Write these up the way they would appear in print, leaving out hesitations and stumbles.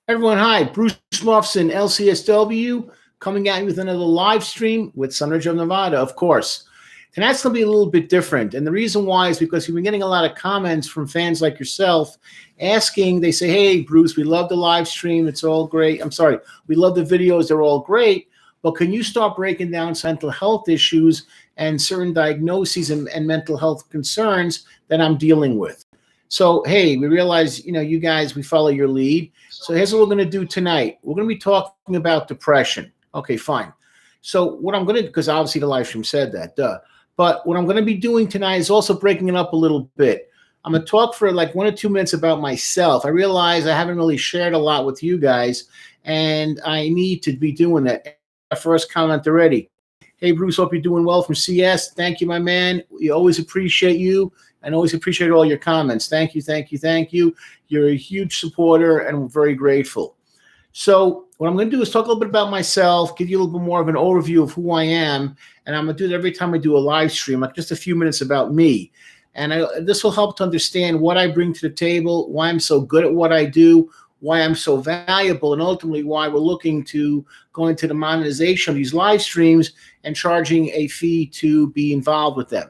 Everyone, hi. Bruce Mufson, LCSW, coming at you with another live stream with SUNRIDGE of Nevada, of course. Tonight's going to be a little bit different. And the reason why is because we've been getting a lot of comments from fans like yourself asking, they say, hey, Bruce, we love the live stream. It's all great. I'm sorry. We love the videos. They're all great. But can you start breaking down some mental health issues and certain diagnoses and mental health concerns that I'm dealing with? So, hey, we realize, you guys, we follow your lead. So here's what we're going to do tonight. We're going to be talking about depression. Okay, fine. So what I'm going to, because obviously the live stream said that, but what I'm going to be doing tonight is also breaking it up a little bit. I'm going to talk for like 1 or 2 minutes about myself. I realize I haven't really shared a lot with you guys, and I need to be doing that. First comment already. Hey, Bruce, hope you're doing well from CS. Thank you, my man. We always appreciate you and always appreciate all your comments. Thank you, thank you, thank you. You're a huge supporter, and we're very grateful. So what I'm going to do is talk a little bit about myself, give you a little bit more of an overview of who I am, and I'm going to do that every time I do a live stream, like just a few minutes about me. And this will help to understand what I bring to the table, why I'm so good at what I do, why I'm so valuable, and ultimately why we're looking to go into the monetization of these live streams and charging a fee to be involved with them.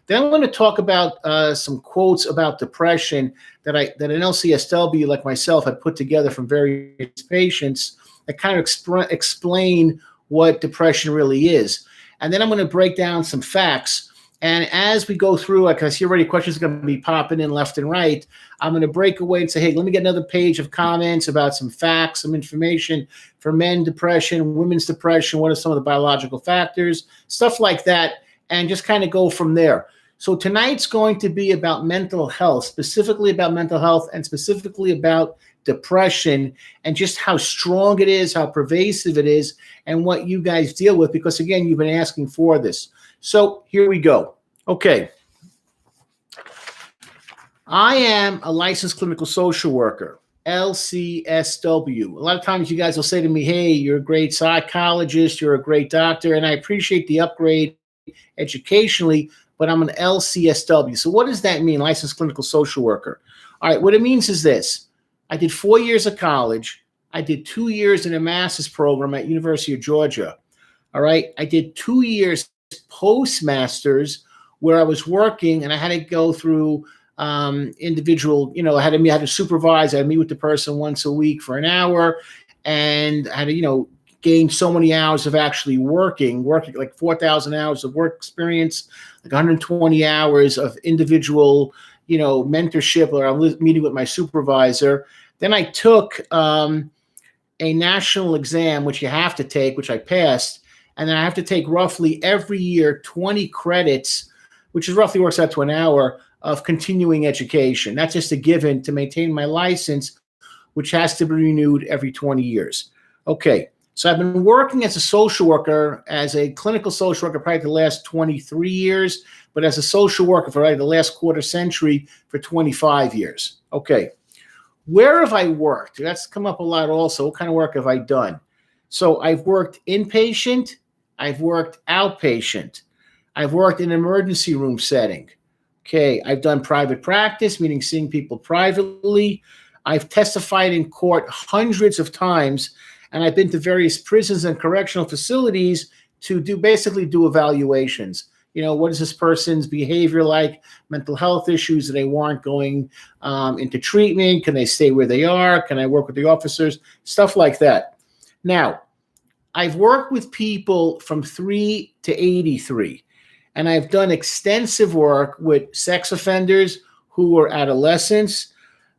Then I'm going to talk about some quotes about depression that an LCSW like myself had put together from various patients that kind of explain what depression really is. And then I'm going to break down some facts. And as we go through, like I see already questions are going to be popping in left and right, I'm going to break away and say, hey, let me get another page of comments about some facts, some information for men depression, women's depression, what are some of the biological factors, stuff like that, and just kind of go from there. So tonight's going to be about mental health, specifically about mental health and specifically about depression and just how strong it is, how pervasive it is, and what you guys deal with, because, again, you've been asking for this. So here we go. Okay. I am a licensed clinical social worker, LCSW. A lot of times you guys will say to me, hey, you're a great psychologist, you're a great doctor, and I appreciate the upgrade educationally, but I'm an LCSW. So what does that mean, licensed clinical social worker? All right, what it means is this. I did 4 years of college. I did 2 years in a master's program at University of Georgia. All right, I did 2 years postmasters where I was working, and I had to go through individual, I had to supervise. I had to meet with the person once a week for an hour, and I had to, gain so many hours of actually working like 4,000 hours of work experience, like 120 hours of individual, mentorship, or I'm meeting with my supervisor. Then I took a national exam, which you have to take, which I passed. And then I have to take roughly every year 20 credits, which is roughly works out to an hour of continuing education. That's just a given to maintain my license, which has to be renewed every 20 years. Okay. So I've been working as a social worker, as a clinical social worker, probably the last 23 years, but as a social worker for the last quarter century for 25 years. Okay. Where have I worked? That's come up a lot also. What kind of work have I done? So I've worked inpatient. I've worked outpatient. I've worked in an emergency room setting. Okay. I've done private practice, meaning seeing people privately. I've testified in court hundreds of times. And I've been to various prisons and correctional facilities to basically do evaluations. What is this person's behavior like? Mental health issues? Do they warrant going into treatment? Can they stay where they are? Can I work with the officers? Stuff like that. Now, I've worked with people from 3 to 83, and I've done extensive work with sex offenders who were adolescents.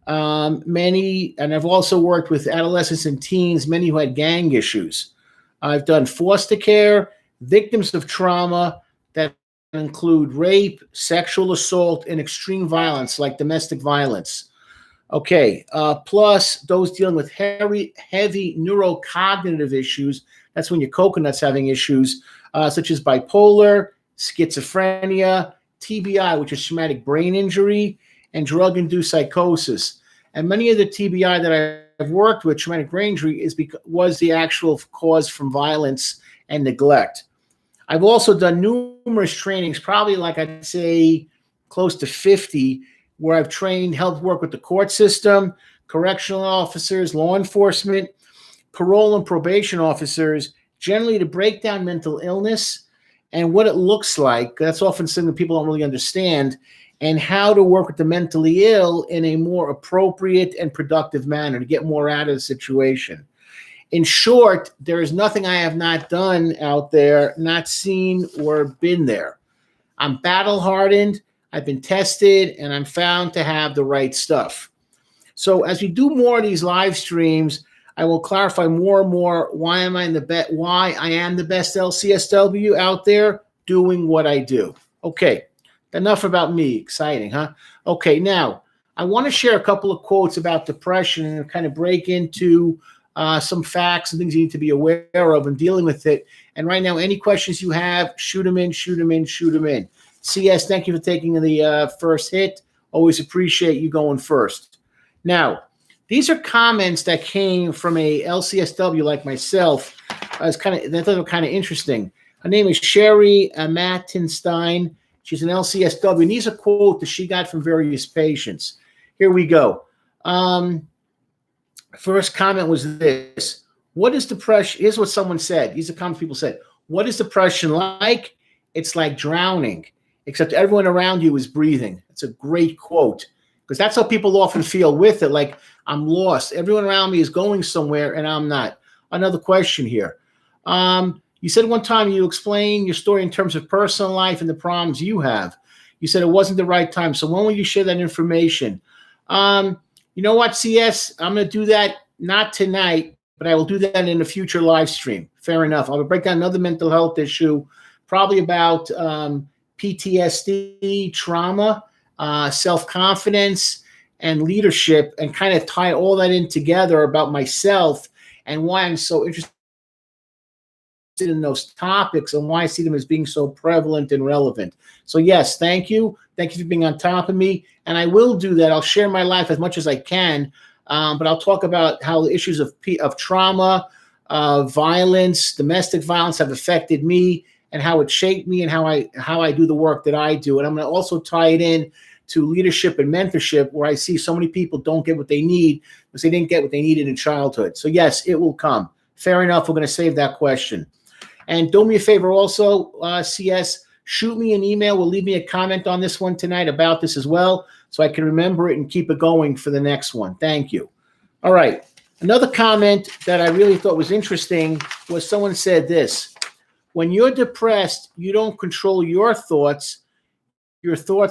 Many, and I've also worked with adolescents and teens, many who had gang issues. I've done foster care, victims of trauma that include rape, sexual assault, and extreme violence like domestic violence. Okay, plus those dealing with heavy neurocognitive issues. That's when your coconut's having issues, such as bipolar, schizophrenia, TBI, which is traumatic brain injury, and drug-induced psychosis. And many of the TBI that I've worked with, traumatic brain injury, was the actual cause from violence and neglect. I've also done numerous trainings, probably like I'd say close to 50, where I've helped work with the court system, correctional officers, law enforcement, parole and probation officers, generally to break down mental illness and what it looks like. That's often something that people don't really understand, and how to work with the mentally ill in a more appropriate and productive manner to get more out of the situation. In short, there is nothing I have not done out there, not seen or been there. I'm battle hardened, I've been tested, and I'm found to have the right stuff. So as we do more of these live streams, I will clarify more and more why I am the best LCSW out there doing what I do. Okay, enough about me. Exciting, huh? Okay, now I want to share a couple of quotes about depression and kind of break into some facts and things you need to be aware of in dealing with it. And right now, any questions you have, shoot them in. CS, thank you for taking the first hit. Always appreciate you going first. Now, these are comments that came from a LCSW like myself. I thought were kind of interesting. Her name is Sherry Mattenstein. She's an LCSW, and these are quotes that she got from various patients. Here we go. First comment was this. What is depression? Here's what someone said. These are comments people said. What is depression like? It's like drowning, except everyone around you is breathing. It's a great quote, because that's how people often feel with it, like I'm lost. Everyone around me is going somewhere, and I'm not. Another question here. You said one time you explained your story in terms of personal life and the problems you have. You said it wasn't the right time. So when will you share that information? You know what, CS? I'm going to do that not tonight, but I will do that in a future live stream. Fair enough. I'll break down another mental health issue, probably about PTSD, trauma, self-confidence, and leadership, and kind of tie all that in together about myself and why I'm so interested in those topics and why I see them as being so prevalent and relevant. So yes, thank you. Thank you for being on top of me. And I will do that. I'll share my life as much as I can, but I'll talk about how the issues of trauma, violence, domestic violence have affected me and how it shaped me and how I do the work that I do. And I'm going to also tie it in to leadership and mentorship, where I see so many people don't get what they need because they didn't get what they needed in childhood. So yes, it will come. Fair enough. We're going to save that question. And do me a favor also, CS, shoot me an email. We'll leave me a comment on this one tonight about this as well, so I can remember it and keep it going for the next one. Thank you. All right. Another comment that I really thought was interesting was someone said this. When you're depressed, you don't control your thoughts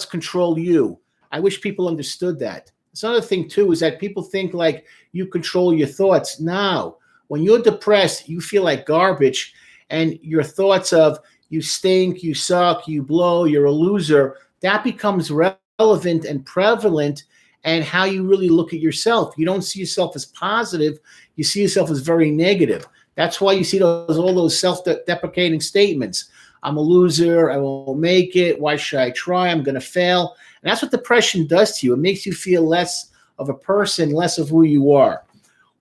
control you. I wish people understood that. It's another thing, too, is that people think like you control your thoughts. No. When you're depressed, you feel like garbage, and your thoughts of you stink, you suck, you blow, you're a loser, that becomes relevant and prevalent, and how you really look at yourself. You don't see yourself as positive. You see yourself as very negative. That's why you see all those self-deprecating statements. I'm a loser. I won't make it. Why should I try? I'm going to fail. And that's what depression does to you. It makes you feel less of a person, less of who you are.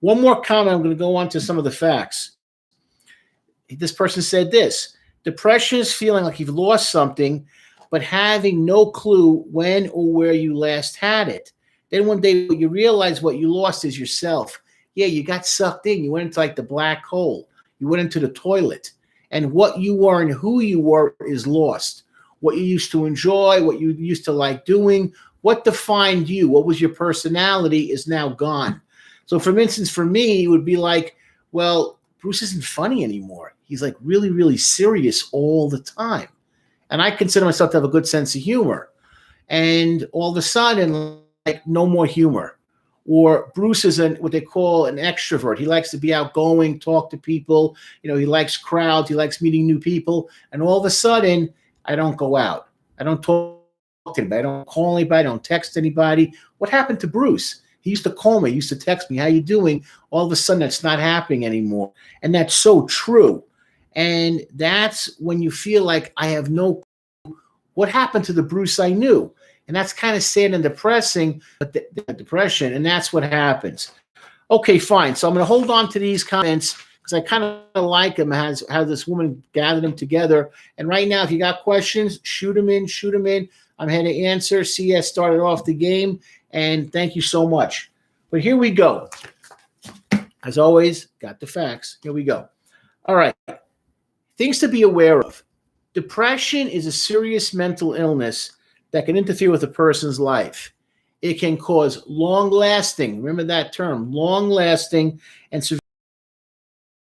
One more comment. I'm going to go on to some of the facts. This person said this. Depression is feeling like you've lost something, but having no clue when or where you last had it. Then one day you realize what you lost is yourself. Yeah, you got sucked in. You went into like the black hole. You went into the toilet. And what you were and who you were is lost. What you used to enjoy, what you used to like doing, what defined you, what was your personality is now gone. So for instance, for me, it would be like, well, Bruce isn't funny anymore. He's like really, really serious all the time. And I consider myself to have a good sense of humor. And all of a sudden, like no more humor. Or Bruce is what they call an extrovert. He likes to be outgoing, talk to people. You know, he likes crowds. He likes meeting new people. And all of a sudden, I don't go out. I don't talk to anybody. I don't call anybody. I don't text anybody. What happened to Bruce? He used to call me. He used to text me. How you doing? All of a sudden, that's not happening anymore. And that's so true. And that's when you feel like I have no clue what happened to the Bruce I knew. And that's kind of sad and depressing, but the depression, and that's what happens. Okay, fine. So I'm going to hold on to these comments because I kind of like them, how this woman gathered them together. And right now, if you got questions, shoot them in. I'm here to answer. CS started off the game, and thank you so much. But here we go. As always, got the facts. Here we go. All right. Things to be aware of. Depression is a serious mental illness that can interfere with a person's life. It can cause long-lasting, remember that term, long-lasting and severe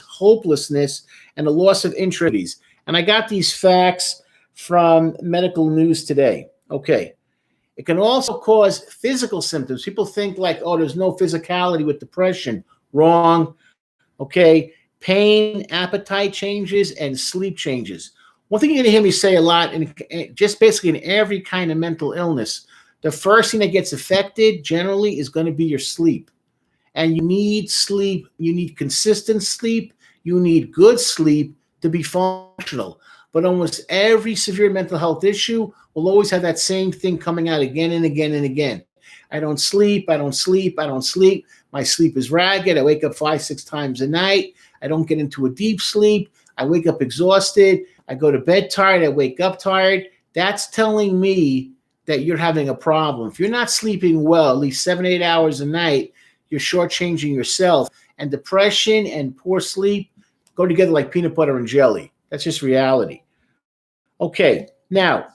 hopelessness and a loss of interest. And I got these facts from Medical News Today. Okay. It can also cause physical symptoms. People think like, oh, there's no physicality with depression. Wrong. Okay. Pain, appetite changes, and sleep changes. One thing you're going to hear me say a lot, and just basically in every kind of mental illness, the first thing that gets affected generally is going to be your sleep. And you need sleep. You need consistent sleep. You need good sleep to be functional. But almost every severe mental health issue will always have that same thing coming out again and again and again. I don't sleep. I don't sleep. I don't sleep. My sleep is ragged. I wake up 5-6 times a night. I don't get into a deep sleep. I wake up exhausted. I go to bed tired. I wake up tired. That's telling me that you're having a problem. If you're not sleeping well, at least 7-8 hours a night, you're shortchanging yourself. And depression and poor sleep go together like peanut butter and jelly. That's just reality. Okay, now,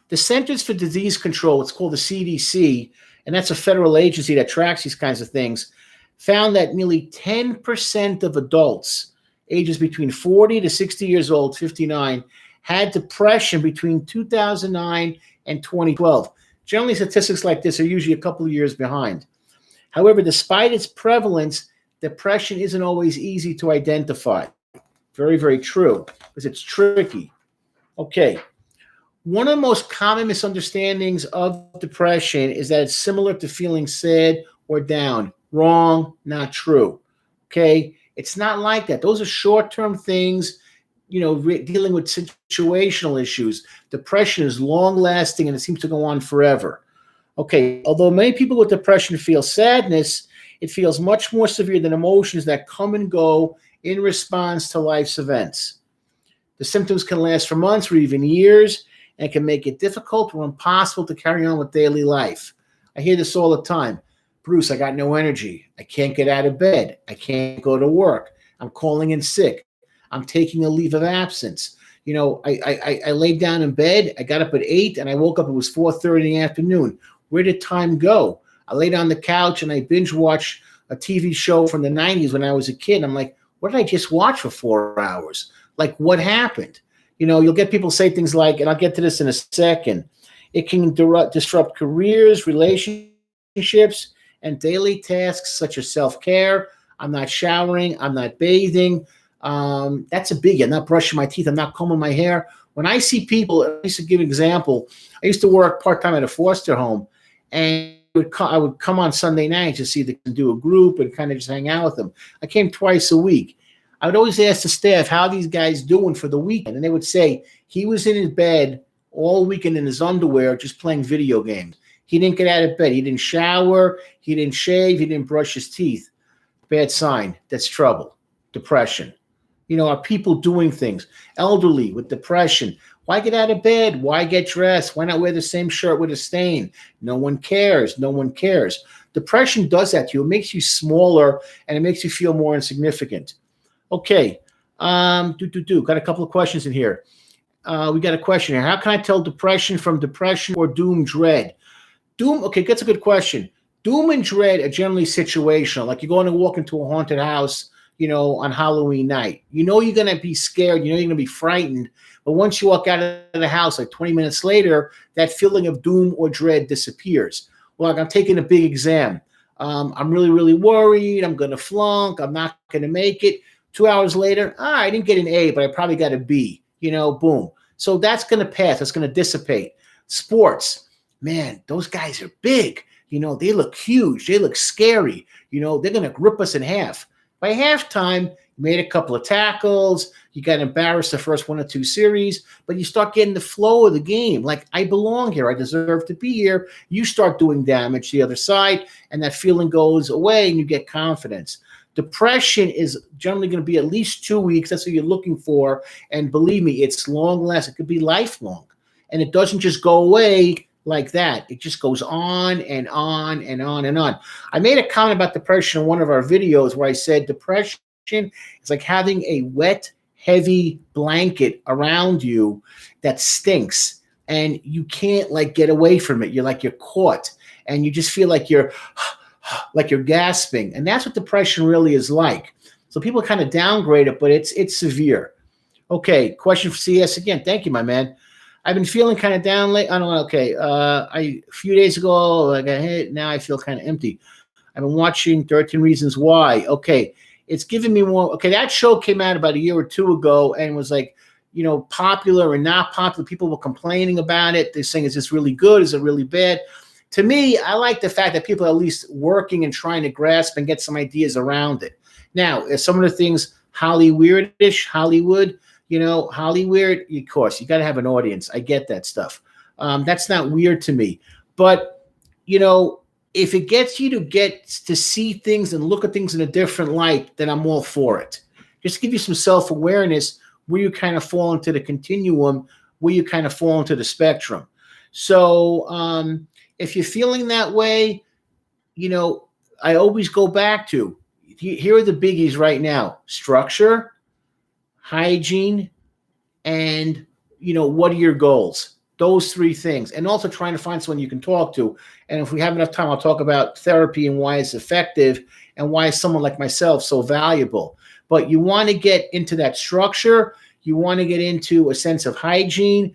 the Centers for Disease Control, it's called the CDC, and that's a federal agency that tracks these kinds of things, found that nearly 10% of adults ages between 40 to 60 years old, 59, had depression between 2009 and 2012. Generally, statistics like this are usually a couple of years behind. However, despite its prevalence, depression isn't always easy to identify. Very, very true, because it's tricky. Okay. One of the most common misunderstandings of depression is that it's similar to feeling sad or down. Wrong, not true. Okay? It's not like that. Those are short-term things, dealing with situational issues. Depression is long-lasting and it seems to go on forever. Okay, although many people with depression feel sadness, it feels much more severe than emotions that come and go in response to life's events. The symptoms can last for months or even years, and can make it difficult or impossible to carry on with daily life. I hear this all the time. Bruce, I got no energy. I can't get out of bed. I can't go to work. I'm calling in sick. I'm taking a leave of absence. I laid down in bed. I got up at 8 and I woke up. It was 4:30 in the afternoon. Where did time go? I laid on the couch and I binge watched a TV show from the 90s when I was a kid. I'm like, what did I just watch for 4 hours? Like, what happened? You'll get people say things like, and I'll get to this in a second, it can disrupt careers, relationships, and daily tasks such as self-care. I'm not showering. I'm not bathing. That's a biggie. I'm not brushing my teeth. I'm not combing my hair. When I see people, I used to give an example. I used to work part-time at a foster home, and I would come on Sunday nights to see if they can do a group and kind of just hang out with them. I came twice a week. I would always ask the staff, how are these guys doing for the weekend? And they would say he was in his bed all weekend in his underwear just playing video games. He didn't get out of bed. He didn't shower. He didn't shave. He didn't brush his teeth. Bad sign. That's trouble. Depression. Are people doing things? Elderly with depression. Why get out of bed? Why get dressed? Why not wear the same shirt with a stain? No one cares. No one cares. Depression does that to you. It makes you smaller and it makes you feel more insignificant. Okay. Got a couple of questions in here. We got a question here. How can I tell depression from depression or doom dread? Okay, that's a good question. Doom and dread are generally situational. Like you're going to walk into a haunted house, on Halloween night. You're going to be scared. You're going to be frightened. But once you walk out of the house, like 20 minutes later, that feeling of doom or dread disappears. Well, like I'm taking a big exam. I'm really, really worried. I'm going to flunk. I'm not going to make it. 2 hours later, I didn't get an A, but I probably got a B, boom. So that's going to pass. That's going to dissipate. Sports, man, those guys are big. They look huge. They look scary. They're going to rip us in half. By halftime, you made a couple of tackles. You got embarrassed the first 1 or 2 series, but you start getting the flow of the game. Like, I belong here. I deserve to be here. You start doing damage to the other side, and that feeling goes away, and you get confidence. Depression is generally going to be at least 2 weeks. That's what you're looking for. And believe me, it's long lasting. It could be lifelong. And it doesn't just go away like that. It just goes on and on and on and on. I made a comment about depression in one of our videos where I said depression is like having a wet, heavy blanket around you that stinks, and you can't like get away from it. You're caught, and you just feel like you're gasping, and that's what depression really is like. So people kind of downgrade it, but it's severe. Okay, question for CS again. Thank you, my man. I've been feeling kind of down late. I don't know. Okay, a few days ago, like I hit. Now I feel kind of empty. I've been watching 13 Reasons Why. Okay, it's giving me more. Okay, that show came out about a year or two ago and was like, popular and not popular. People were complaining about it. They're saying, is this really good? Is it really bad? To me, I like the fact that people are at least working and trying to grasp and get some ideas around it. Now, some of the things Hollywood, Hollywood, of course, you got to have an audience. I get that stuff. That's not weird to me. But, if it gets you to get to see things and look at things in a different light, then I'm all for it. Just to give you some self-awareness where you kind of fall into the continuum, where you kind of fall into the spectrum. So if you're feeling that way, I always go back to, here are the biggies right now: structure, hygiene, and what are your goals? Those three things. And also trying to find someone you can talk to. And if we have enough time, I'll talk about therapy and why it's effective and why is someone like myself so valuable. But you want to get into that structure. You want to get into a sense of hygiene,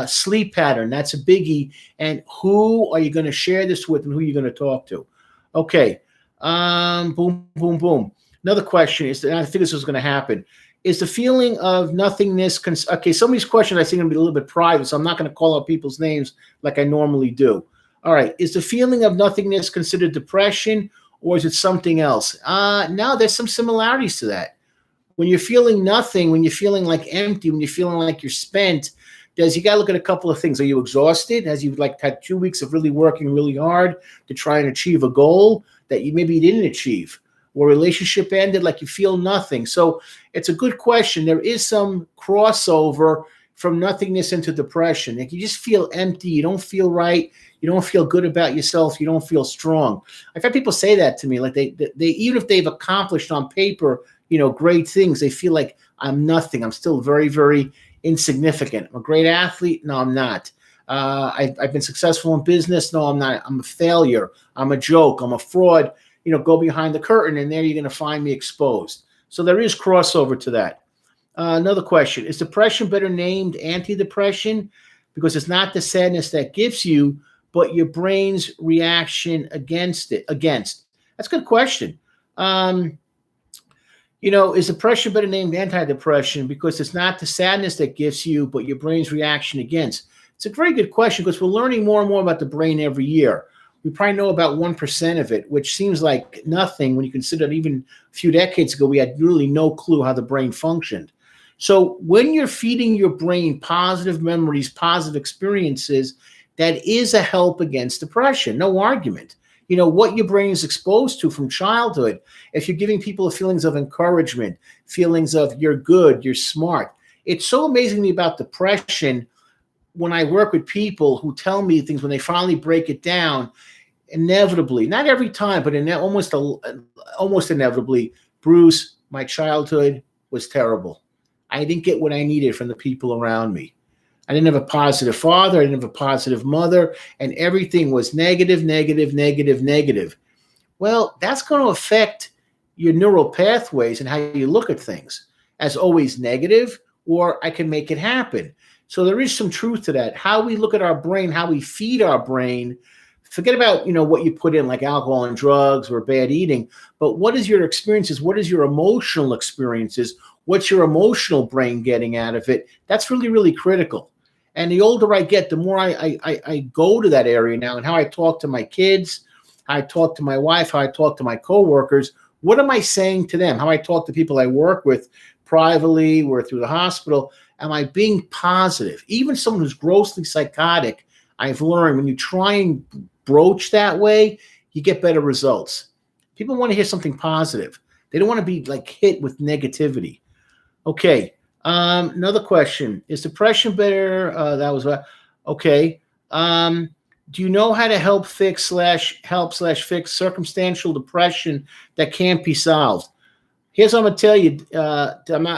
sleep pattern. That's a biggie. And who are you going to share this with and who are you going to talk to? Okay. Boom, boom, boom. Another question is, and I think this was going to happen, is the feeling of nothingness. Okay, some of these questions I think are going to be a little bit private, so I'm not going to call out people's names like I normally do. All right, is the feeling of nothingness considered depression, or is it something else? No, there's some similarities to that. When you're feeling nothing, when you're feeling like empty, when you're feeling like you're spent, you got to look at a couple of things. Are you exhausted? Has you had 2 weeks of really working really hard to try and achieve a goal that maybe you didn't achieve? Or relationship ended, like you feel nothing. So it's a good question. There is some crossover from nothingness into depression. Like you just feel empty. You don't feel right. You don't feel good about yourself. You don't feel strong. I've had people say that to me. Like they even if they've accomplished on paper, great things, they feel like I'm nothing. I'm still very, very insignificant. I'm a great athlete. No, I'm not. I've been successful in business. No, I'm not. I'm a failure. I'm a joke. I'm a fraud. Go behind the curtain, and there you're going to find me exposed. So there is crossover to that. Another question: is depression better named antidepressant because it's not the sadness that gives you, but your brain's reaction against it? That's a good question. Is depression better named antidepressant because it's not the sadness that gives you, but your brain's reaction against? It's a very good question because we're learning more and more about the brain every year. We probably know about 1% of it, which seems like nothing when you consider that even a few decades ago, we had really no clue how the brain functioned. So when you're feeding your brain positive memories, positive experiences, that is a help against depression. No argument. What your brain is exposed to from childhood, if you're giving people feelings of encouragement, feelings of you're good, you're smart. It's so amazing to me about depression when I work with people who tell me things, when they finally break it down, inevitably, not every time, but almost inevitably, Bruce, my childhood was terrible. I didn't get what I needed from the people around me. I didn't have a positive father. I didn't have a positive mother, and everything was negative, negative, negative, negative. Well, that's going to affect your neural pathways and how you look at things as always negative, or I can make it happen. So there is some truth to that. How we look at our brain, how we feed our brain. Forget about, what you put in like alcohol and drugs or bad eating, but what is your experiences? What is your emotional experiences? What's your emotional brain getting out of it? That's really, really critical. And the older I get, the more I go to that area now, and how I talk to my kids, how I talk to my wife, how I talk to my coworkers. What am I saying to them? How I talk to people I work with privately or through the hospital. Am I being positive? Even someone who's grossly psychotic, I've learned when you try and broach that way, you get better results. People want to hear something positive. They don't want to be like hit with negativity. Okay. Another question: is depression better? That was okay. Do you know how to help fix circumstantial depression that can't be solved? Here's what I'm going to tell you.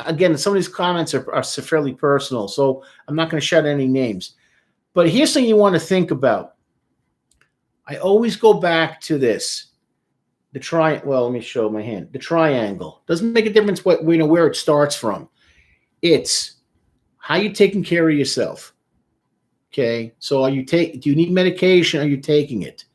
Again, some of these comments are fairly personal, so I'm not going to shout any names. But here's something you want to think about. I always go back to this. Well, let me show my hand. The triangle. Doesn't make a difference where it starts from. It's how you taking care of yourself. Okay, so do you need medication? Are you taking it?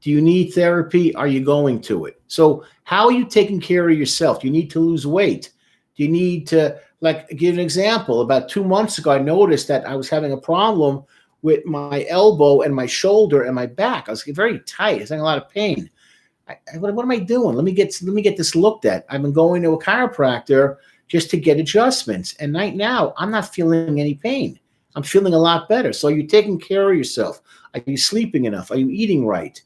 Do you need therapy? Are you going to it? So how are you taking care of yourself? Do you need to lose weight? Do you need to, like, give an example? About 2 months ago, I noticed that I was having a problem with my elbow and my shoulder and my back. I was very tight. I was having a lot of pain. What am I doing? Let me get this looked at. I've been going to a chiropractor just to get adjustments. And right now, I'm not feeling any pain. I'm feeling a lot better. So are you taking care of yourself? Are you sleeping enough? Are you eating right?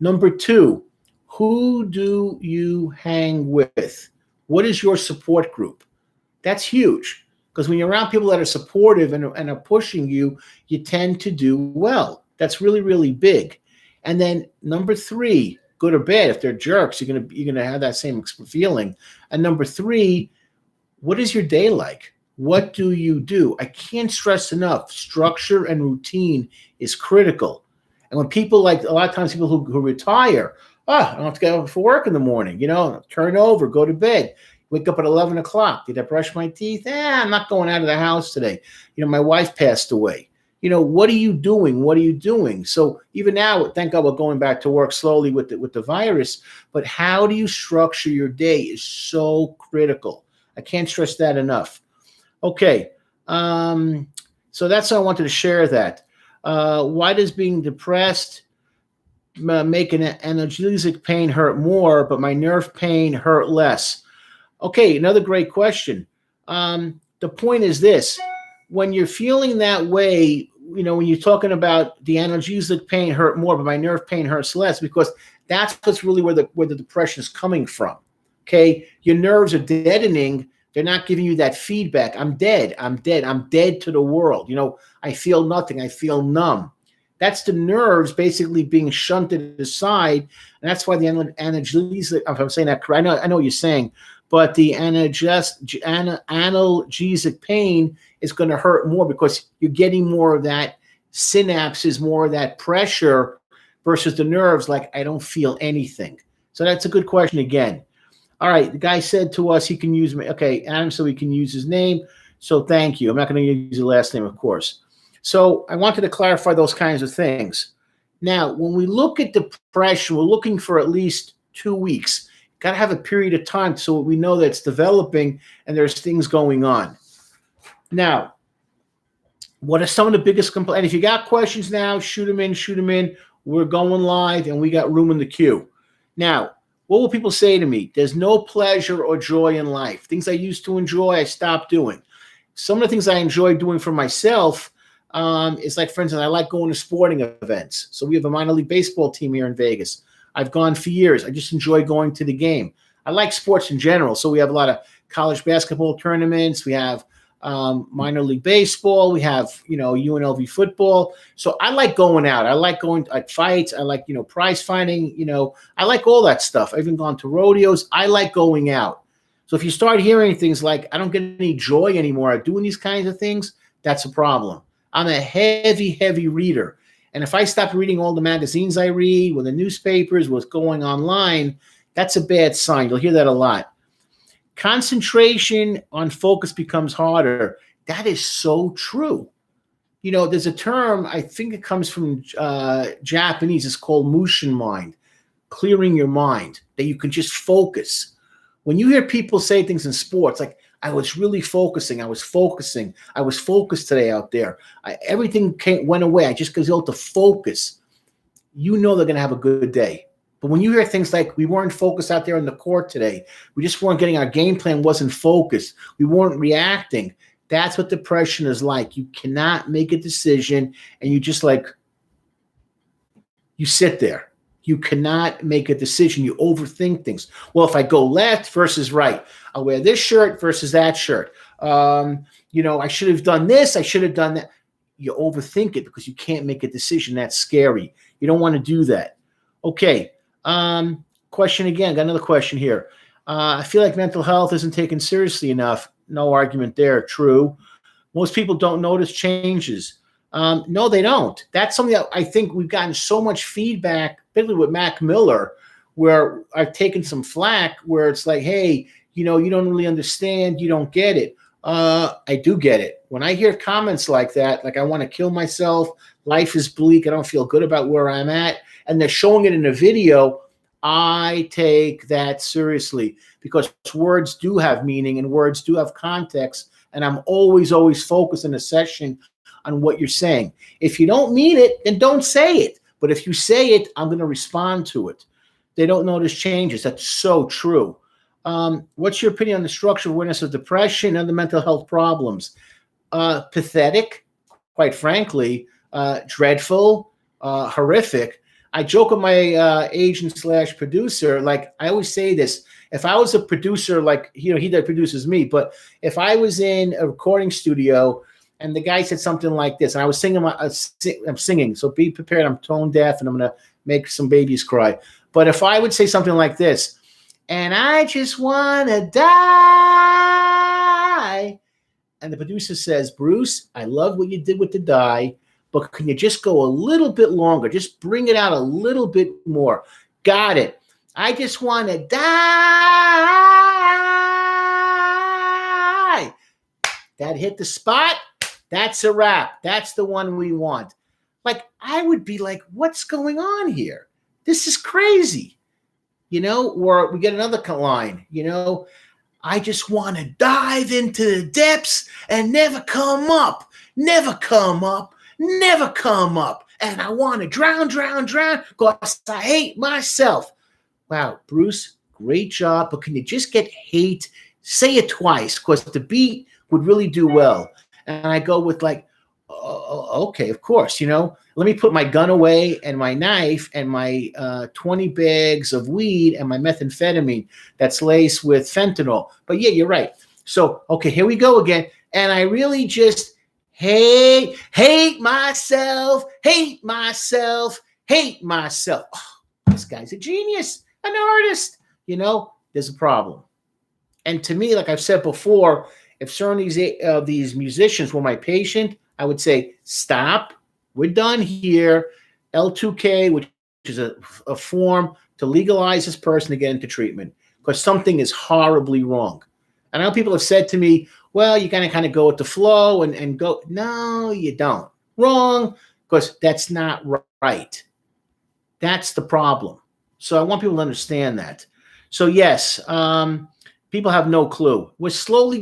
Number 2, who do you hang with? What is your support group? That's huge, because when you're around people that are supportive and are pushing you, you tend to do well. That's really, really big. And then number 3, good or bad, if they're jerks, you're gonna have that same feeling. And number 3, what is your day like? What do you do? I can't stress enough, structure and routine is critical. And when people, like a lot of times people who retire, I don't have to get up for work in the morning, turn over, go to bed, wake up at 11 o'clock. Did I brush my teeth? I'm not going out of the house today. My wife passed away. What are you doing? What are you doing? So even now, thank God we're going back to work slowly with the virus, but how do you structure your day is so critical. I can't stress that enough. Okay, so that's how I wanted to share that. Why does being depressed make an analgesic pain hurt more, but my nerve pain hurt less? Okay, another great question. The point is this. When you're feeling that way, when you're talking about the analgesic pain hurt more, but my nerve pain hurts less, because that's what's really where the depression is coming from. Okay, your nerves are deadening. They're not giving you that feedback. I'm dead. I'm dead. I'm dead to the world. I feel nothing. I feel numb. That's the nerves basically being shunted aside. And that's why the analgesic, if I'm saying that correct, I know what you're saying, but the analgesic pain is going to hurt more because you're getting more of that synapses, more of that pressure versus the nerves, like, I don't feel anything. So that's a good question again. All right, the guy said to us he can use me. Okay, Adam, so he can use his name. So thank you. I'm not going to use your last name, of course. So I wanted to clarify those kinds of things. Now, when we look at depression, we're looking for at least 2 weeks. Got to have a period of time so we know that it's developing and there's things going on. Now, what are some of the biggest complaints? And if you got questions now, shoot them in. We're going live and we got room in the queue. Now, what will people say to me? There's no pleasure or joy in life. Things I used to enjoy, I stopped doing. Some of the things I enjoy doing for myself is, like, for instance, I like going to sporting events. So we have a minor league baseball team here in Vegas. I've gone for years. I just enjoy going to the game. I like sports in general. So we have a lot of college basketball tournaments. We have minor league baseball. We have, UNLV football. So I like going out. I like going to fights. I like, prize fighting. I like all that stuff. I've even gone to rodeos. I like going out. So if you start hearing things like, I don't get any joy anymore at doing these kinds of things, that's a problem. I'm a heavy reader. And if I stop reading all the magazines I read, or the newspapers, what's going online, that's a bad sign. You'll hear that a lot. Concentration on focus becomes harder. That is so true. There's a term, I think it comes from Japanese, it's called mushin mind, clearing your mind, that you can just focus. When you hear people say things in sports, like, I was really focusing. I was focused today out there. Everything went away. I just was able to focus. They're going to have a good day. But when you hear things like, we weren't focused out there in the court today, we just weren't getting, our game plan wasn't focused, we weren't reacting, that's what depression is like. You cannot make a decision and you just you sit there. You cannot make a decision. You overthink things. Well, if I go left versus right, I'll wear this shirt versus that shirt. I should have done this. I should have done that. you overthink it because you can't make a decision. That's scary. You don't want to do that. Okay. Question again. Got another question here. I feel like mental health isn't taken seriously enough. No argument there. True. Most people don't notice changes. No, they don't. That's something that I think we've gotten so much feedback, particularly with Mac Miller, where I've taken some flack where it's like, hey, you don't really understand. You don't get it. I do get it. When I hear comments like that, like I want to kill myself, life is bleak, I don't feel good about where I'm at, and they're showing it in a video, I take that seriously because words do have meaning and words do have context, and I'm always focused in a session on what you're saying. If you don't mean it, then don't say it. But if you say it, I'm going to respond to it. They don't notice changes. That's so true. What's your opinion on the structural awareness of depression and the mental health problems? Pathetic, quite frankly, dreadful, horrific. I joke with my agent / producer, like I always say this, if I was a producer, like, he that produces me, but if I was in a recording studio and the guy said something like this, and I was singing, I'm singing, so be prepared, I'm tone deaf and I'm going to make some babies cry. But if I would say something like this, and I just want to die, and the producer says, Bruce, I love what you did with the die, but can you just go a little bit longer? Just bring it out a little bit more. Got it. I just want to die. That hit the spot. That's a wrap. That's the one we want. Like, I would be like, what's going on here? This is crazy. Or we get another line, I just want to dive into the depths and never come up, never come up, never come up. And I want to drown because I hate myself. Wow, Bruce, great job. But can you just get hate? Say it twice because the beat would really do well. And I go with like, okay, of course, let me put my gun away and my knife and my 20 bags of weed and my methamphetamine that's laced with fentanyl. But yeah, you're right. So, okay, here we go again. And I really just hate myself. Oh, this guy's a genius, an artist. There's a problem. And to me, like I've said before, if certain of these musicians were my patient, I would say, stop. We're done here. L2K, which is a form to legalize this person to get into treatment because something is horribly wrong. And I know people have said to me, well, you got to kind of go with the flow and go. No, you don't. Wrong, because that's not right. That's the problem. So I want people to understand that. So yes, people have no clue. We're slowly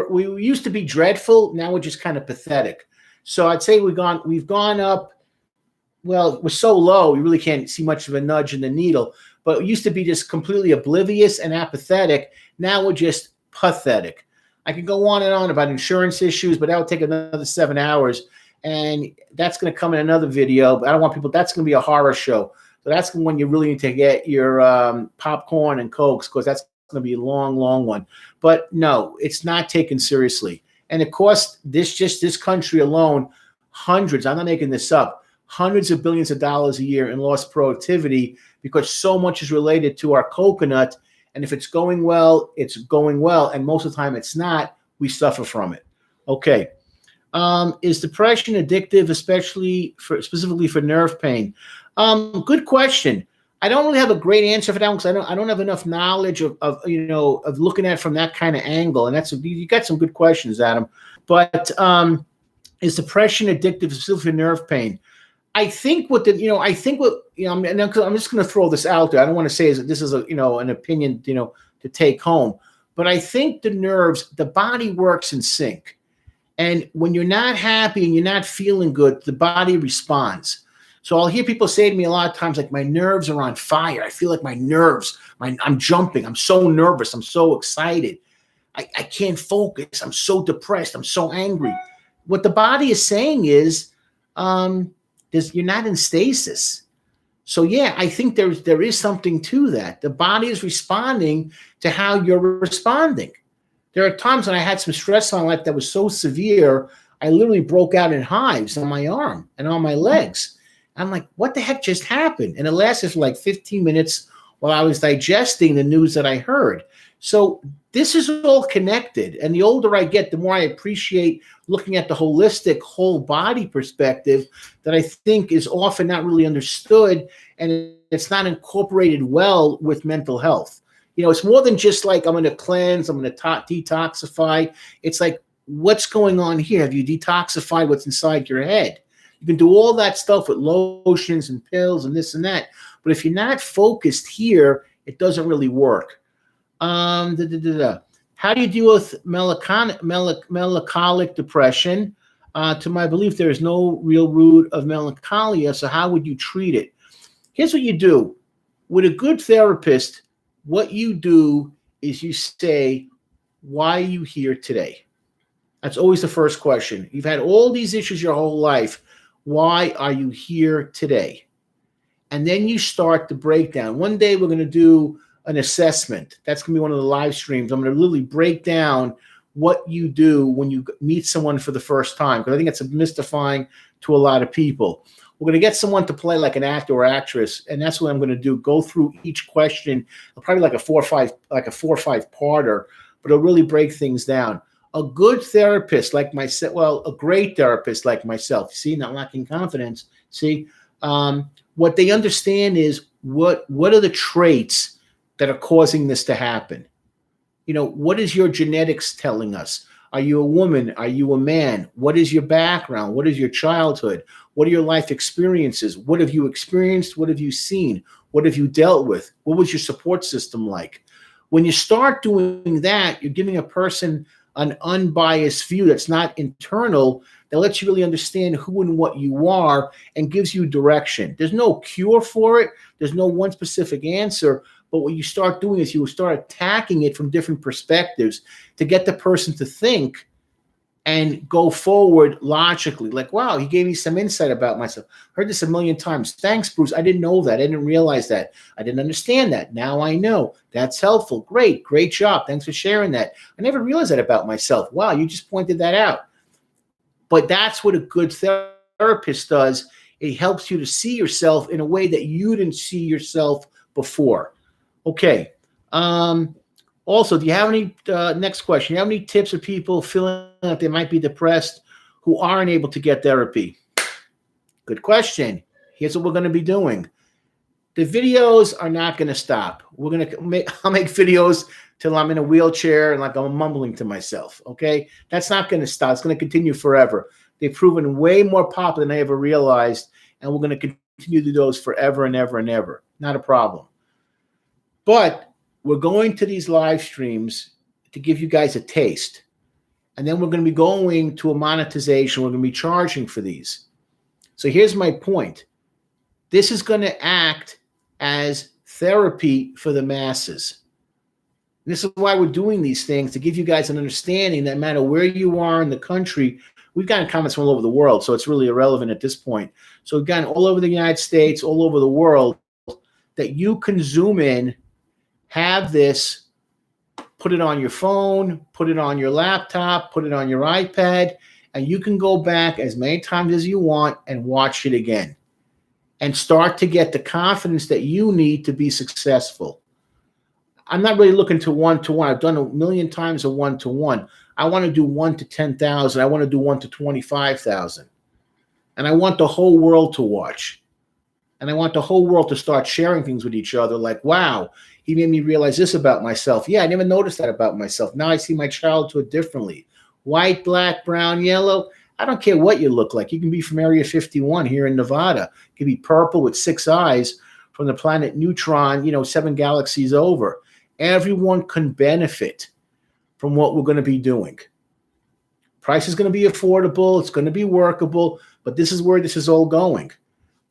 we used to be dreadful. Now we're just kind of pathetic. So I'd say we've gone up. Well, we're so low, you really can't see much of a nudge in the needle. But it used to be just completely oblivious and apathetic. Now we're just pathetic. I could go on and on about insurance issues, but that would take another 7 hours. And that's going to come in another video. But I don't want people, that's going to be a horror show. So that's when you really need to get your popcorn and Cokes, because that's going to be a long, long one. But no, it's not taken seriously. And it costs this country alone hundreds, I'm not making this up, hundreds of billions of dollars a year in lost productivity because so much is related to our coconut. And if it's going well, it's going well. And most of the time it's not, we suffer from it. Okay. Is depression addictive, specifically for nerve pain? Good question. I don't really have a great answer for that one because I don't have enough knowledge of looking at it from that kind of angle. And you got some good questions, Adam. But is depression addictive, specifically for nerve pain? I think I'm just going to throw this out there. I don't want to say this is an opinion to take home, but I think the body works in sync, and when you're not happy and you're not feeling good, the body responds. So I'll hear people say to me a lot of times, like, my nerves are on fire. I feel like my nerves, I'm jumping. I'm so nervous. I'm so excited. I can't focus. I'm so depressed. I'm so angry. What the body is saying is, you're not in stasis. So yeah, I think there is something to that. The body is responding to how you're responding. There are times when I had some stress on life that was so severe, I literally broke out in hives on my arm and on my legs. I'm like, what the heck just happened? And it lasted for like 15 minutes while I was digesting the news that I heard. So this is all connected. And the older I get, the more I appreciate looking at the holistic whole body perspective that I think is often not really understood, and it's not incorporated well with mental health. It's more than just like, I'm going to cleanse, I'm going to detoxify. It's like, what's going on here? Have you detoxified what's inside your head? You can do all that stuff with lotions and pills and this and that. But if you're not focused here, it doesn't really work. How do you deal with melancholic depression? To my belief, there is no real root of melancholia. So how would you treat it? Here's what you do. With a good therapist, what you do is you say, why are you here today? That's always the first question. You've had all these issues your whole life. Why are you here today? And then you start the breakdown. One day we're going to do an assessment. That's going to be one of the live streams. I'm going to literally break down what you do when you meet someone for the first time, because I think it's mystifying to a lot of people. We're going to get someone to play like an actor or actress, and that's what I'm going to do. Go through each question, probably like a 4 or 5 parter, but it'll really break things down. A good therapist like myself, well, a great therapist like myself, see, not lacking confidence, see, what they understand is what are the traits that are causing this to happen? What is your genetics telling us? Are you a woman? Are you a man? What is your background? What is your childhood? What are your life experiences? What have you experienced? What have you seen? What have you dealt with? What was your support system like? When you start doing that, you're giving a person an unbiased view that's not internal, that lets you really understand who and what you are and gives you direction. There's no cure for it. There's no one specific answer. But what you start doing is you will start attacking it from different perspectives to get the person to think and go forward logically. Like, wow, he gave me some insight about myself. Heard this a million times. Thanks, Bruce. I didn't know that. I didn't realize that. I didn't understand that. Now I know. That's helpful. Great job. Thanks for sharing that. I never realized that about myself. Wow, you just pointed that out. But that's what a good therapist does. It helps you to see yourself in a way that you didn't see yourself before. Okay. Also, do you have any, next question, do you have any tips for people feeling like they might be depressed who aren't able to get therapy? Good question. Here's what we're going to be doing. The videos are not going to stop. I'll make videos till I'm in a wheelchair and like I'm mumbling to myself. Okay. That's not going to stop. It's going to continue forever. They've proven way more popular than I ever realized. And we're going to continue to do those forever and ever and ever. Not a problem. But we're going to these live streams to give you guys a taste. And then we're going to be going to a monetization. We're going to be charging for these. So here's my point. This is going to act as therapy for the masses. This is why we're doing these things, to give you guys an understanding that no matter where you are in the country, we've gotten comments from all over the world, so it's really irrelevant at this point. So we've gotten all over the United States, all over the world, that you can zoom in, have this, put it on your phone, put it on your laptop, put it on your iPad, and you can go back as many times as you want and watch it again and start to get the confidence that you need to be successful. I'm not really looking to one-to-one. I've done a million times a one-to-one. I want to do 1 to 10,000. I want to do 1 to 25,000. And I want the whole world to watch. And I want the whole world to start sharing things with each other like, wow, he made me realize this about myself. Yeah, I never noticed that about myself. Now I see my childhood differently. White, black, brown, yellow. I don't care what you look like. You can be from Area 51 here in Nevada. You can be purple with 6 eyes from the planet Neutron, 7 galaxies over. Everyone can benefit from what we're going to be doing. Price is going to be affordable. It's going to be workable. But this is where this is all going.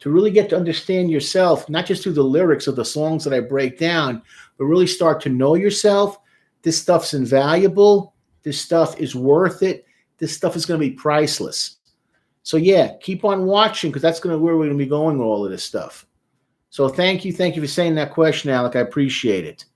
To really get to understand yourself, not just through the lyrics of the songs that I break down, but really start to know yourself. This stuff's invaluable. This stuff is worth it. This stuff is going to be priceless. So yeah, keep on watching, because that's where we're going to be going with all of this stuff. So thank you for saying that question, Alec. I appreciate it.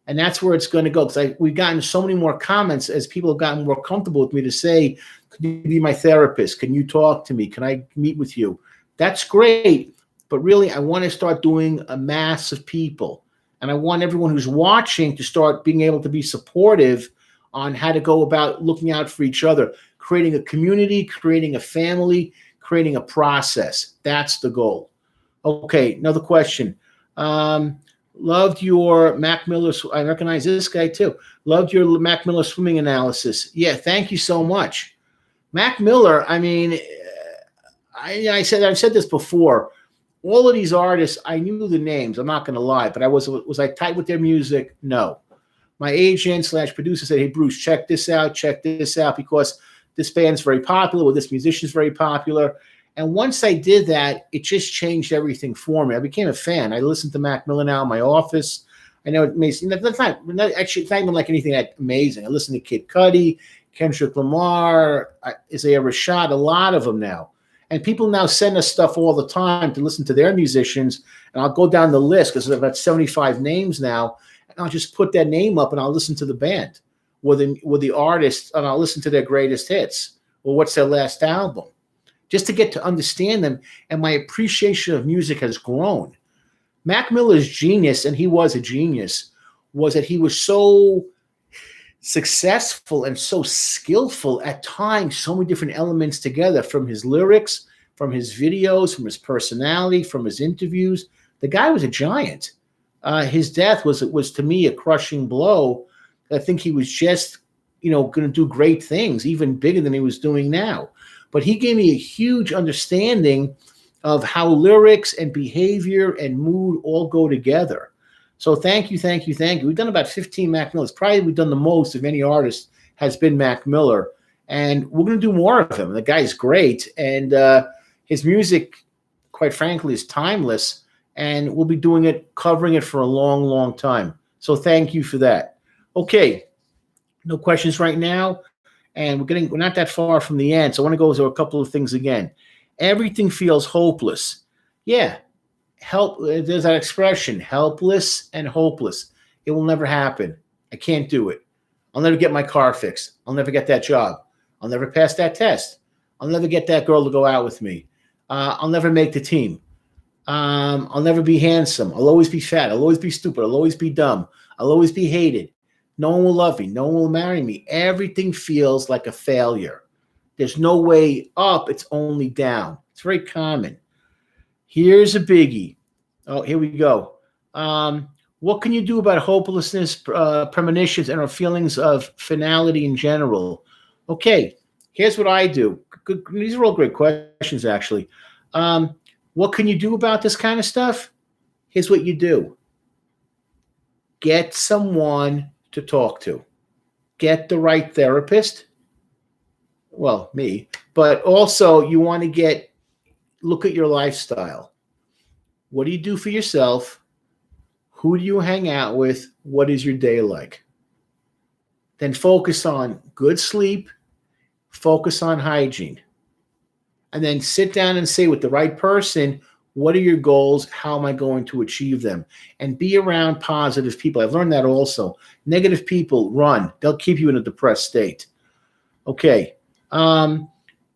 And that's where it's going to go. Because we've gotten so many more comments as people have gotten more comfortable with me to say, "Can you be my therapist? Can you talk to me? Can I meet with you?" That's great. But really, I want to start doing a mass of people. And I want everyone who's watching to start being able to be supportive on how to go about looking out for each other, creating a community, creating a family, creating a process. That's the goal. Okay, another question. Loved your Mac Miller. I recognize this guy too. Loved your Mac Miller swimming analysis. Yeah, thank you so much. Mac Miller, I mean, I've said this before. All of these artists, I knew the names. I'm not going to lie, but was I tight with their music? No. My agent / producer said, "Hey, Bruce, check this out, because this band's very popular, or this musician's very popular." And once I did that, it just changed everything for me. I became a fan. I listen to Mac Miller now in my office. I know it may seem that's not actually, it's not even like anything that amazing. I listen to Kid Cudi, Kendrick Lamar, Isaiah Rashad, a lot of them now. And people now send us stuff all the time to listen to their musicians. And I'll go down the list because there's about 75 names now. And I'll just put that name up and I'll listen to the band or the artist, and I'll listen to their greatest hits or what's their last album, just to get to understand them. And my appreciation of music has grown. Mac Miller's genius, and he was a genius, was that he was so successful and so skillful at tying so many different elements together, from his lyrics, from his videos, from his personality, from his interviews. The guy was a giant. His death was to me a crushing blow. I think he was just, going to do great things, even bigger than he was doing now. But he gave me a huge understanding of how lyrics and behavior and mood all go together. So thank you. We've done about 15 Mac Millers. Probably we've done the most of any artist has been Mac Miller. And we're going to do more of him. The guy's great. And his music, quite frankly, is timeless. And we'll be covering it for a long, long time. So thank you for that. Okay. No questions right now. And we're not that far from the end. So I want to go over a couple of things again. Everything feels hopeless. Yeah. There's that expression, helpless and hopeless. It will never happen. I can't do it. I'll never get my car fixed. I'll never get that job. I'll never pass that test. I'll never get that girl to go out with me. I'll never make the team. I'll never be handsome. I'll always be fat. I'll always be stupid. I'll always be dumb. I'll always be hated. No one will love me. No one will marry me. Everything feels like a failure. There's no way up. It's only down. It's very common. Here's a biggie. Oh, here we go. What can you do about hopelessness, premonitions, and our feelings of finality in general? Okay, here's what I do. These are all great questions, actually. What can you do about this kind of stuff? Here's what you do. Get someone to talk to. Get the right therapist. Well, me. But also, you want to look at your lifestyle. What do you do for yourself? Who do you hang out with? What is your day like? Then focus on good sleep. Focus on hygiene. And then sit down and say with the right person, what are your goals? How am I going to achieve them? And be around positive people. I've learned that also. Negative people, run. They'll keep you in a depressed state. Okay.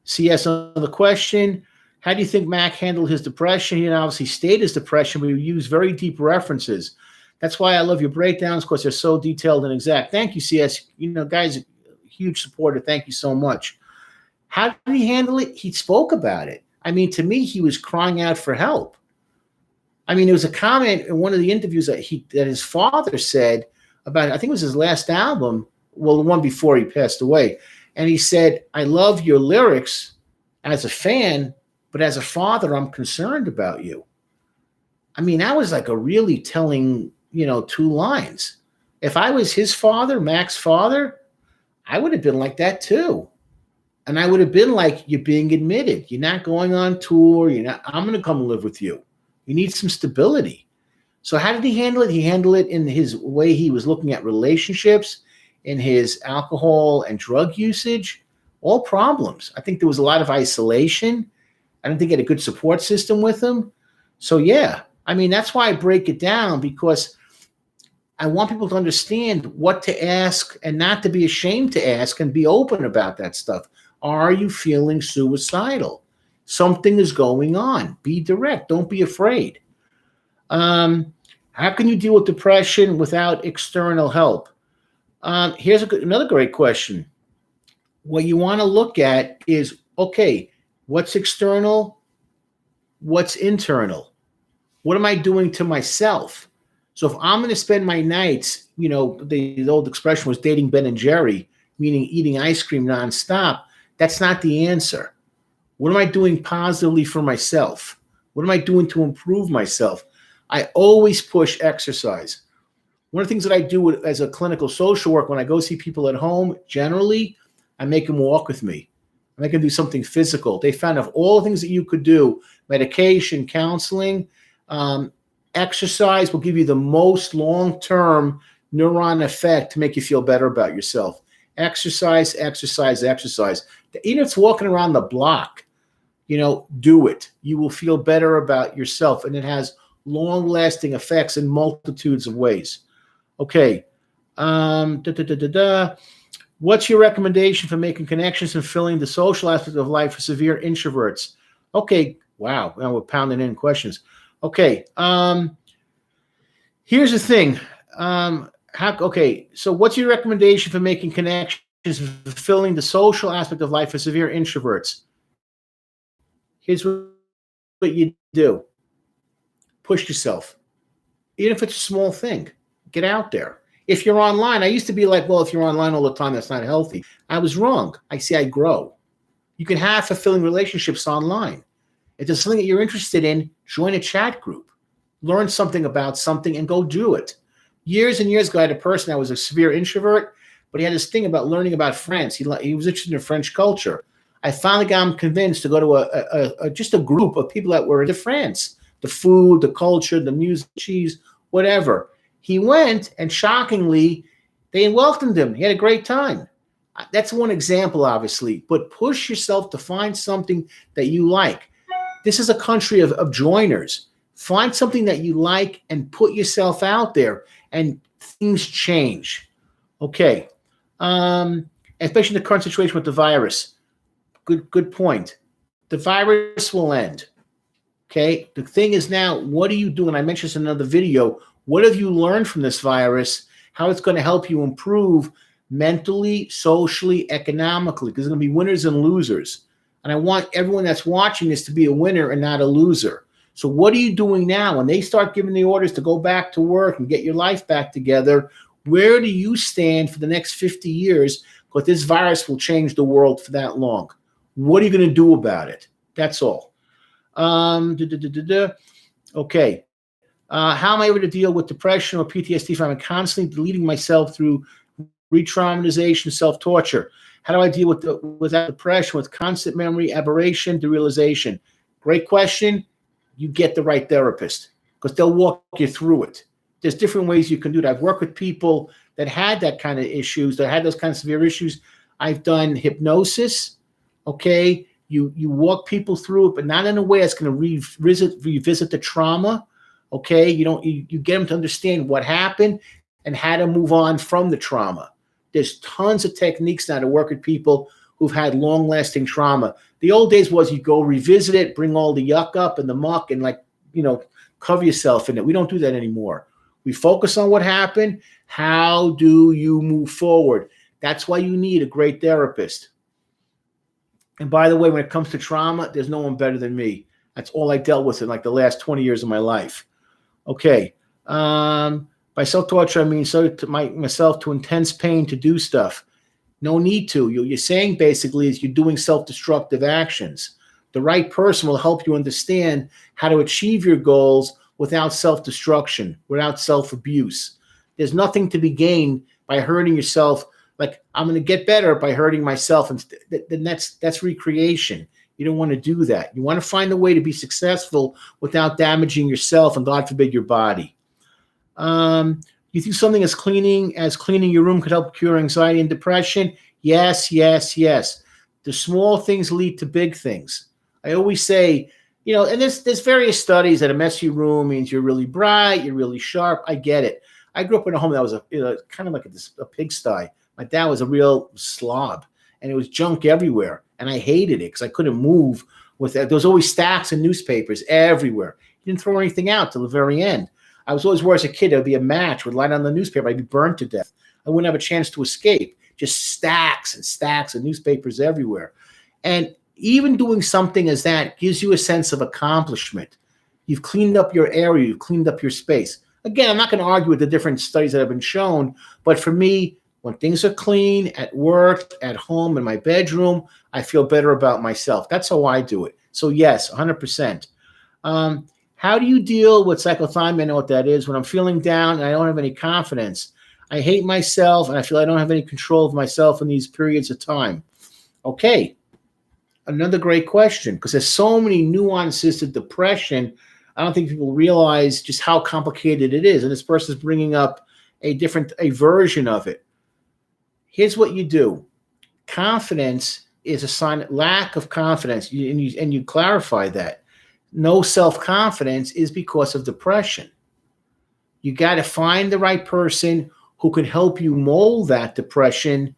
CS on the question. How do you think Mac handled his depression? He obviously stayed his depression, but he used very deep references. That's why I love your breakdowns, because they're so detailed and exact. Thank you, CS. Guys, huge supporter. Thank you so much. How did he handle it? He spoke about it. I mean, to me, he was crying out for help. I mean, there was a comment in one of the interviews that his father said about, I think it was his last album, well, the one before he passed away. And he said, I love your lyrics as a fan, but as a father, I'm concerned about you. I mean, that was like a really telling, 2 lines. If I was his father, Mac's father, I would have been like that too. And I would have been like, you're being admitted. You're not going on tour. I'm going to come live with you. You need some stability. So how did he handle it? He handled it in his way he was looking at relationships, in his alcohol and drug usage, all problems. I think there was a lot of isolation. I don't think he had a good support system with him. So, yeah, I mean, that's why I break it down, because I want people to understand what to ask and not to be ashamed to ask and be open about that stuff. Are you feeling suicidal? Something is going on. Be direct. Don't be afraid. How can you deal with depression without external help? Here's another great question. What you want to look at is, okay, what's external? What's internal? What am I doing to myself? So if I'm going to spend my nights, the old expression was dating Ben and Jerry, meaning eating ice cream nonstop, that's not the answer. What am I doing positively for myself? What am I doing to improve myself? I always push exercise. One of the things that I do as a clinical social worker, when I go see people at home, generally, I make them walk with me. I make them do something physical. They found of all the things that you could do, medication, counseling, exercise will give you the most long-term neuron effect to make you feel better about yourself. Exercise, exercise, exercise. Even if it's walking around the block, do it. You will feel better about yourself, and it has long-lasting effects in multitudes of ways. Okay. What's your recommendation for making connections and filling the social aspect of life for severe introverts? Okay. Wow. Now we're pounding in questions. Okay. Here's the thing. So what's your recommendation for making connections and fulfilling the social aspect of life for severe introverts? Here's what you do. Push yourself. Even if it's a small thing, get out there. If you're online, I used to be like, well, if you're online all the time, that's not healthy. I was wrong. I grow. You can have fulfilling relationships online. If there's something that you're interested in, join a chat group. Learn something about something and go do it. Years and years ago, I had a person that was a severe introvert, but he had this thing about learning about France. He was interested in French culture. I finally got him convinced to go to just a group of people that were into France. The food, the culture, the music, cheese, whatever. He went, and shockingly, they welcomed him. He had a great time. That's one example, obviously, but push yourself to find something that you like. This is a country of joiners. Find something that you like and put yourself out there, and things change. Okay. Especially the current situation with the virus. Good point. The virus will end. Okay. The thing is now, what are you doing? I mentioned this in another video. What have you learned from this virus? How it's going to help you improve mentally, socially, economically, because there's going to be winners and losers. And I want everyone that's watching this to be a winner and not a loser. So what are you doing now? When they start giving the orders to go back to work and get your life back together, where do you stand for the next 50 years? Because this virus will change the world for that long. What are you going to do about it? That's all. Okay. How am I able to deal with depression or PTSD if I'm constantly deleting myself through re-traumatization, self-torture? How do I deal with that depression with constant memory, aberration, derealization? Great question. You get the right therapist because they'll walk you through it. There's different ways you can do that. I've worked with people that had that kind of issues, that had those kind of severe issues. I've done hypnosis. Okay. You walk people through it, but not in a way that's going to revisit the trauma. Okay. You get them to understand what happened and how to move on from the trauma. There's tons of techniques now to work with people who've had long-lasting trauma. The old days was you go revisit it, bring all the yuck up and the muck and cover yourself in it. We don't do that anymore. We focus on what happened. How do you move forward? That's why you need a great therapist. And by the way, when it comes to trauma, there's no one better than me. That's all I dealt with in like the last 20 years of my life. Okay. By self-torture, I mean myself to intense pain to do stuff. No need to. You're saying basically is you're doing self-destructive actions. The right person will help you understand how to achieve your goals without self-destruction, without self-abuse. There's nothing to be gained by hurting yourself. Like, I'm going to get better by hurting myself. And then that's recreation. You don't want to do that. You want to find a way to be successful without damaging yourself and, God forbid, your body. You think something as cleaning your room could help cure anxiety and depression? Yes, yes, yes. The small things lead to big things. I always say, and there's various studies that a messy room means you're really bright, you're really sharp. I get it. I grew up in a home that was kind of like a pigsty. My dad was a real slob, and it was junk everywhere, and I hated it because I couldn't move with that. There was always stacks of newspapers everywhere. He didn't throw anything out till the very end. I was always worried as a kid there would be a match, would light on the newspaper, I'd be burned to death. I wouldn't have a chance to escape. Just stacks and stacks of newspapers everywhere. And even doing something as that gives you a sense of accomplishment. You've cleaned up your area, you've cleaned up your space. Again, I'm not going to argue with the different studies that have been shown, but for me, when things are clean at work, at home, in my bedroom, I feel better about myself. That's how I do it. So yes, 100%. How do you deal with cyclothymic? I know what that is. When I'm feeling down and I don't have any confidence, I hate myself and I feel I don't have any control of myself in these periods of time. Okay, another great question, because there's so many nuances to depression. I don't think people realize just how complicated it is. And this person is bringing up a version of it. Here's what you do. Confidence is a sign, lack of confidence, and you clarify that. No self-confidence is because of depression. You got to find the right person who can help you mold that depression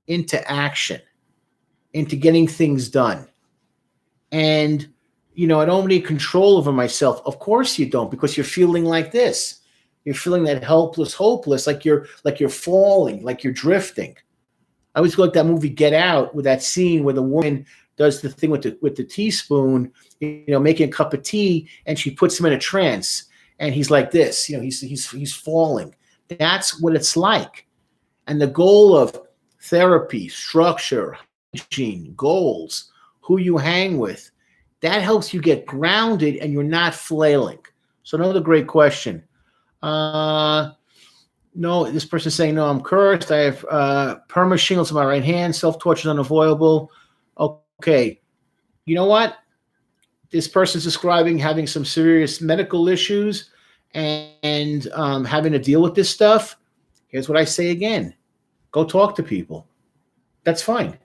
into action, into getting things done. And, I don't need control over myself. Of course you don't, because you're feeling like this. You're feeling that helpless, hopeless, like you're falling, like you're drifting. I always go like that movie Get Out, with that scene where the woman does the thing with the teaspoon, making a cup of tea, and she puts him in a trance, and he's like this, he's falling. That's what it's like. And the goal of therapy, structure, hygiene, goals, who you hang with, that helps you get grounded and you're not flailing. So another great question. No, this person's saying, no, I'm cursed. I have perma shingles in my right hand. Self-torture is unavoidable. Okay. You know what? This person's describing having some serious medical issues and having to deal with this stuff. Here's what I say again. Go talk to people. That's fine.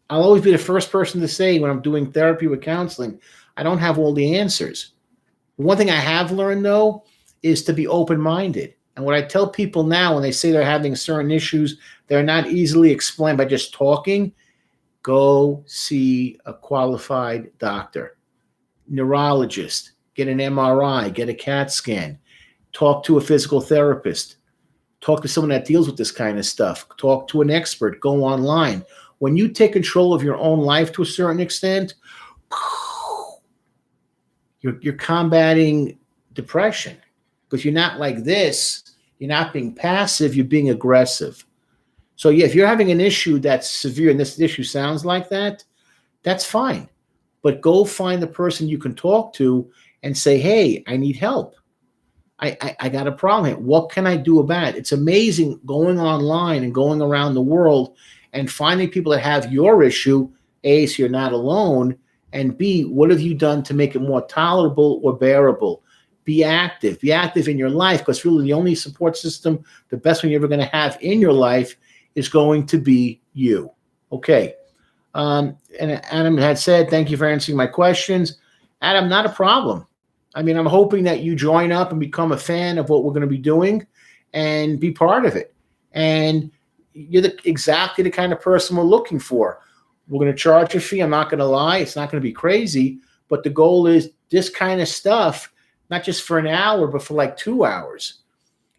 I'll always be the first person to say when I'm doing therapy with counseling, I don't have all the answers. One thing I have learned, though, is to be open-minded. And what I tell people now when they say they're having certain issues, they're not easily explained by just talking, go see a qualified doctor, neurologist, get an MRI, get a CAT scan, talk to a physical therapist, talk to someone that deals with this kind of stuff, talk to an expert, go online. When you take control of your own life to a certain extent, you're combating depression, because you're not like this. You're not being passive. You're being aggressive. So yeah, if you're having an issue that's severe, and this issue sounds like that, that's fine. But go find the person you can talk to and say, hey, I need help. I got a problem here. What can I do about it? It's amazing going online and going around the world and finding people that have your issue, A, so you're not alone, and B, what have you done to make it more tolerable or bearable? Be active. Be active in your life, because really the only support system, the best one you're ever going to have in your life is going to be you. Okay. And Adam had said, thank you for answering my questions. Adam, not a problem. I mean, I'm hoping that you join up and become a fan of what we're going to be doing and be part of it. And you're exactly the kind of person we're looking for. We're going to charge a fee. I'm not going to lie. It's not going to be crazy. But the goal is this kind of stuff, not just for an hour, but for like 2 hours.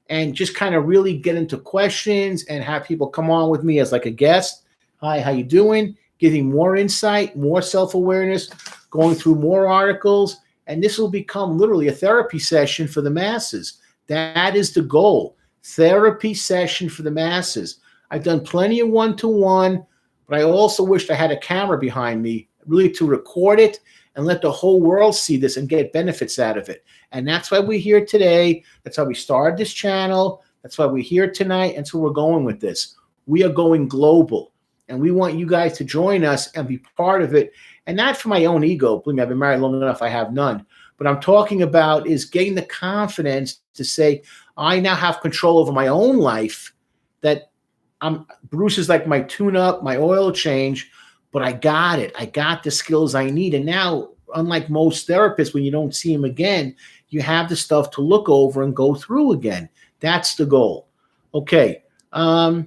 And just kind of really get into questions and have people come on with me as like a guest. Hi, how you doing? Giving more insight, more self-awareness, going through more articles. And this will become literally a therapy session for the masses. That is the goal. Therapy session for the masses. I've done plenty of one-to-one, but I also wished I had a camera behind me, really to record it and let the whole world see this and get benefits out of it. And that's why we're here today. That's why we started this channel. That's why we're here tonight. And so we're going with this. We are going global. And we want you guys to join us and be part of it. And not for my own ego. Believe me, I've been married long enough. I have none. But I'm talking about is getting the confidence to say, I now have control over my own life, that Bruce is like my tune-up, my oil change, but I got it. I got the skills I need. And now, unlike most therapists, when you don't see them again, you have the stuff to look over and go through again. That's the goal. Okay. How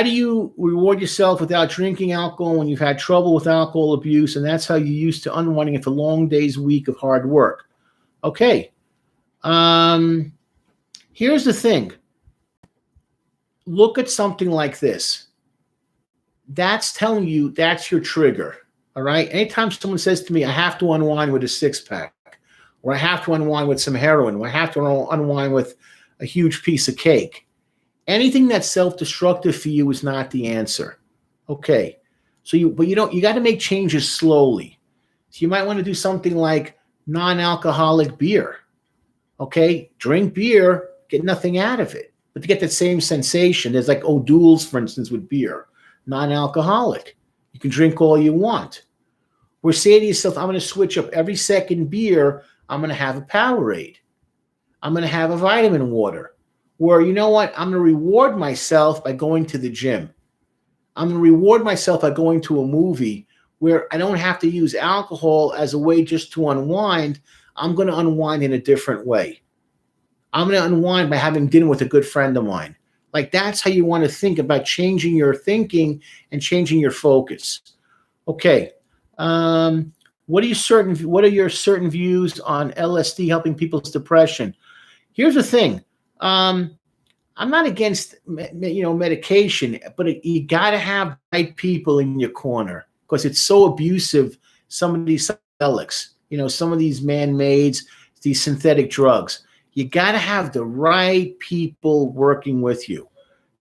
do you reward yourself without drinking alcohol when you've had trouble with alcohol abuse, and that's how you used to unwinding after a long day's week of hard work? Okay. Here's the thing. Look at something like this. That's telling you that's your trigger. All right. Anytime someone says to me, I have to unwind with a six-pack, or I have to unwind with some heroin, or I have to unwind with a huge piece of cake, anything that's self-destructive for you is not the answer. Okay. So you got to make changes slowly. So you might want to do something like non-alcoholic beer. Okay. Drink beer, get nothing out of it. But to get that same sensation, there's like O'Doul's, for instance, with beer, non-alcoholic. You can drink all you want. Or say to yourself, I'm going to switch up every second beer. I'm going to have a Powerade. I'm going to have a vitamin water. Or you know what? I'm going to reward myself by going to the gym. I'm going to reward myself by going to a movie where I don't have to use alcohol as a way just to unwind. I'm going to unwind in a different way. I'm going to unwind by having dinner with a good friend of mine. Like, that's how you want to think about changing your thinking and changing your focus. Okay. What are your certain views on LSD helping people's depression? Here's the thing. I'm not against medication, but you got to have right people in your corner, because it's so abusive. Some of these psychedelics, some of these man-mades, these synthetic drugs. You got to have the right people working with you.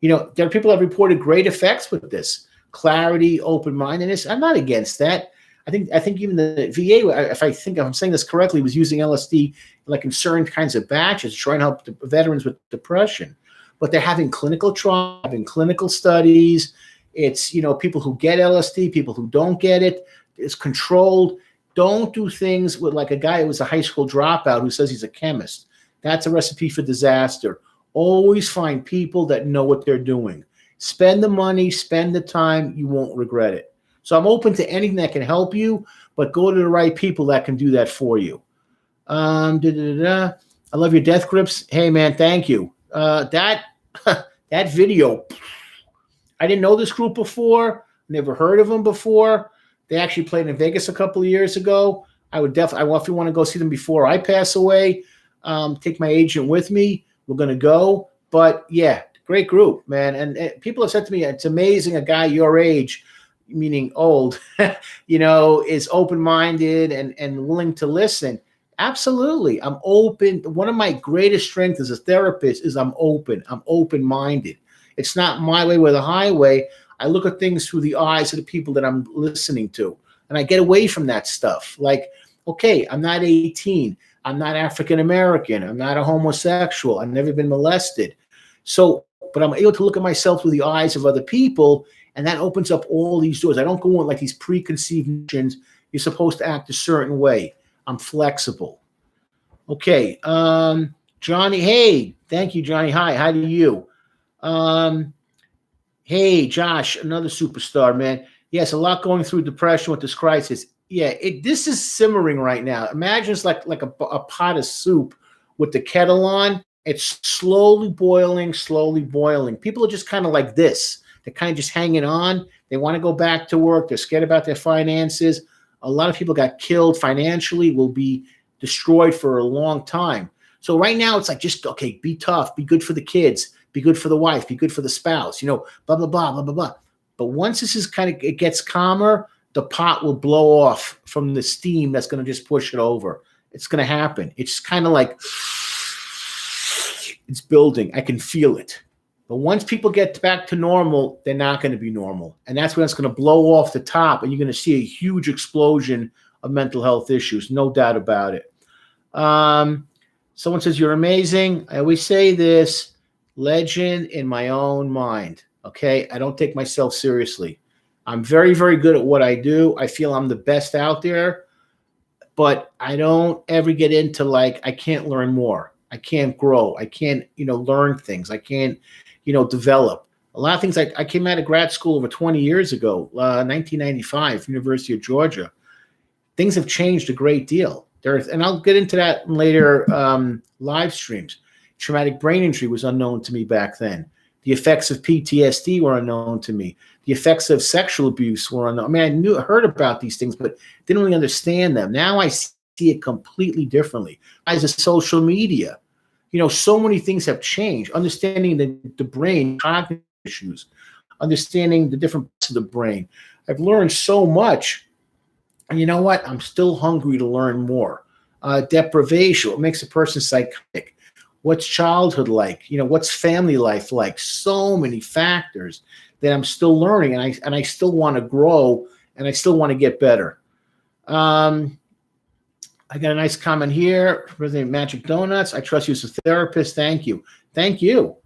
There are people that have reported great effects with this. Clarity, open-mindedness. I'm not against that. I think even the VA, if I'm saying this correctly, was using LSD like in certain kinds of batches, trying to help the veterans with depression. But they're having clinical trials, having clinical studies. It's, people who get LSD, people who don't get it. It's controlled. Don't do things with like a guy who was a high school dropout who says he's a chemist. That's a recipe for disaster. Always find people that know what they're doing. Spend the money, spend the time. You won't regret it. So I'm open to anything that can help you, but go to the right people that can do that for you. I love your death grips. Hey, man, thank you. That video, I didn't know this group before. Never heard of them before. They actually played in Vegas a couple of years ago. I if you want to go see them before I pass away, take my agent with me. We're going to go. But yeah, great group, man. And people have said to me, it's amazing a guy your age, meaning old, is open-minded and willing to listen. Absolutely. I'm open. One of my greatest strengths as a therapist is I'm open. I'm open-minded. It's not my way or the highway. I look at things through the eyes of the people that I'm listening to, and I get away from that stuff. Like, okay, I'm not 18. I'm not African-American. I'm not a homosexual. I've never been molested. So, but I'm able to look at myself through the eyes of other people, and that opens up all these doors. I don't go in like these preconceived notions. You're supposed to act a certain way. I'm flexible. Okay. Johnny. Hey, thank you, Johnny. Hi to you. Hey, Josh, another superstar, man. Yes, a lot going through depression with this crisis. Yeah, this is simmering right now. Imagine it's like a pot of soup with the kettle on. It's slowly boiling, slowly boiling. People are just kind of like this. They're kind of just hanging on. They want to go back to work. They're scared about their finances. A lot of people got killed financially, will be destroyed for a long time. So right now it's like, just, okay, be tough, be good for the kids, be good for the wife, be good for the spouse, blah, blah, blah, blah, blah, blah. But once this is it gets calmer, the pot will blow off from the steam that's going to just push it over. It's going to happen. It's kind of like it's building. I can feel it. But once people get back to normal, they're not going to be normal. And that's when it's going to blow off the top, and you're going to see a huge explosion of mental health issues. No doubt about it. Someone says, you're amazing. I always say this, legend in my own mind. Okay. I don't take myself seriously. I'm very, very good at what I do. I feel I'm the best out there, but I don't ever get into like, I can't learn more. I can't grow. I can't, learn things. I can't, develop. A lot of things. I came out of grad school over 20 years ago, 1995, University of Georgia. Things have changed a great deal. And I'll get into that in later live streams. Traumatic brain injury was unknown to me back then. The effects of PTSD were unknown to me. The effects of sexual abuse were unknown. I mean, I heard about these things, but didn't really understand them. Now I see it completely differently. As a social media, so many things have changed. Understanding the brain, cognitive issues, understanding the different parts of the brain. I've learned so much. And you know what? I'm still hungry to learn more. Deprivation, what makes a person psychotic? What's childhood like? What's family life like? So many factors that I'm still learning, and I still want to grow, and I still want to get better. I got a nice comment here. President Magic Donuts. I trust you as a therapist. Thank you. Thank you.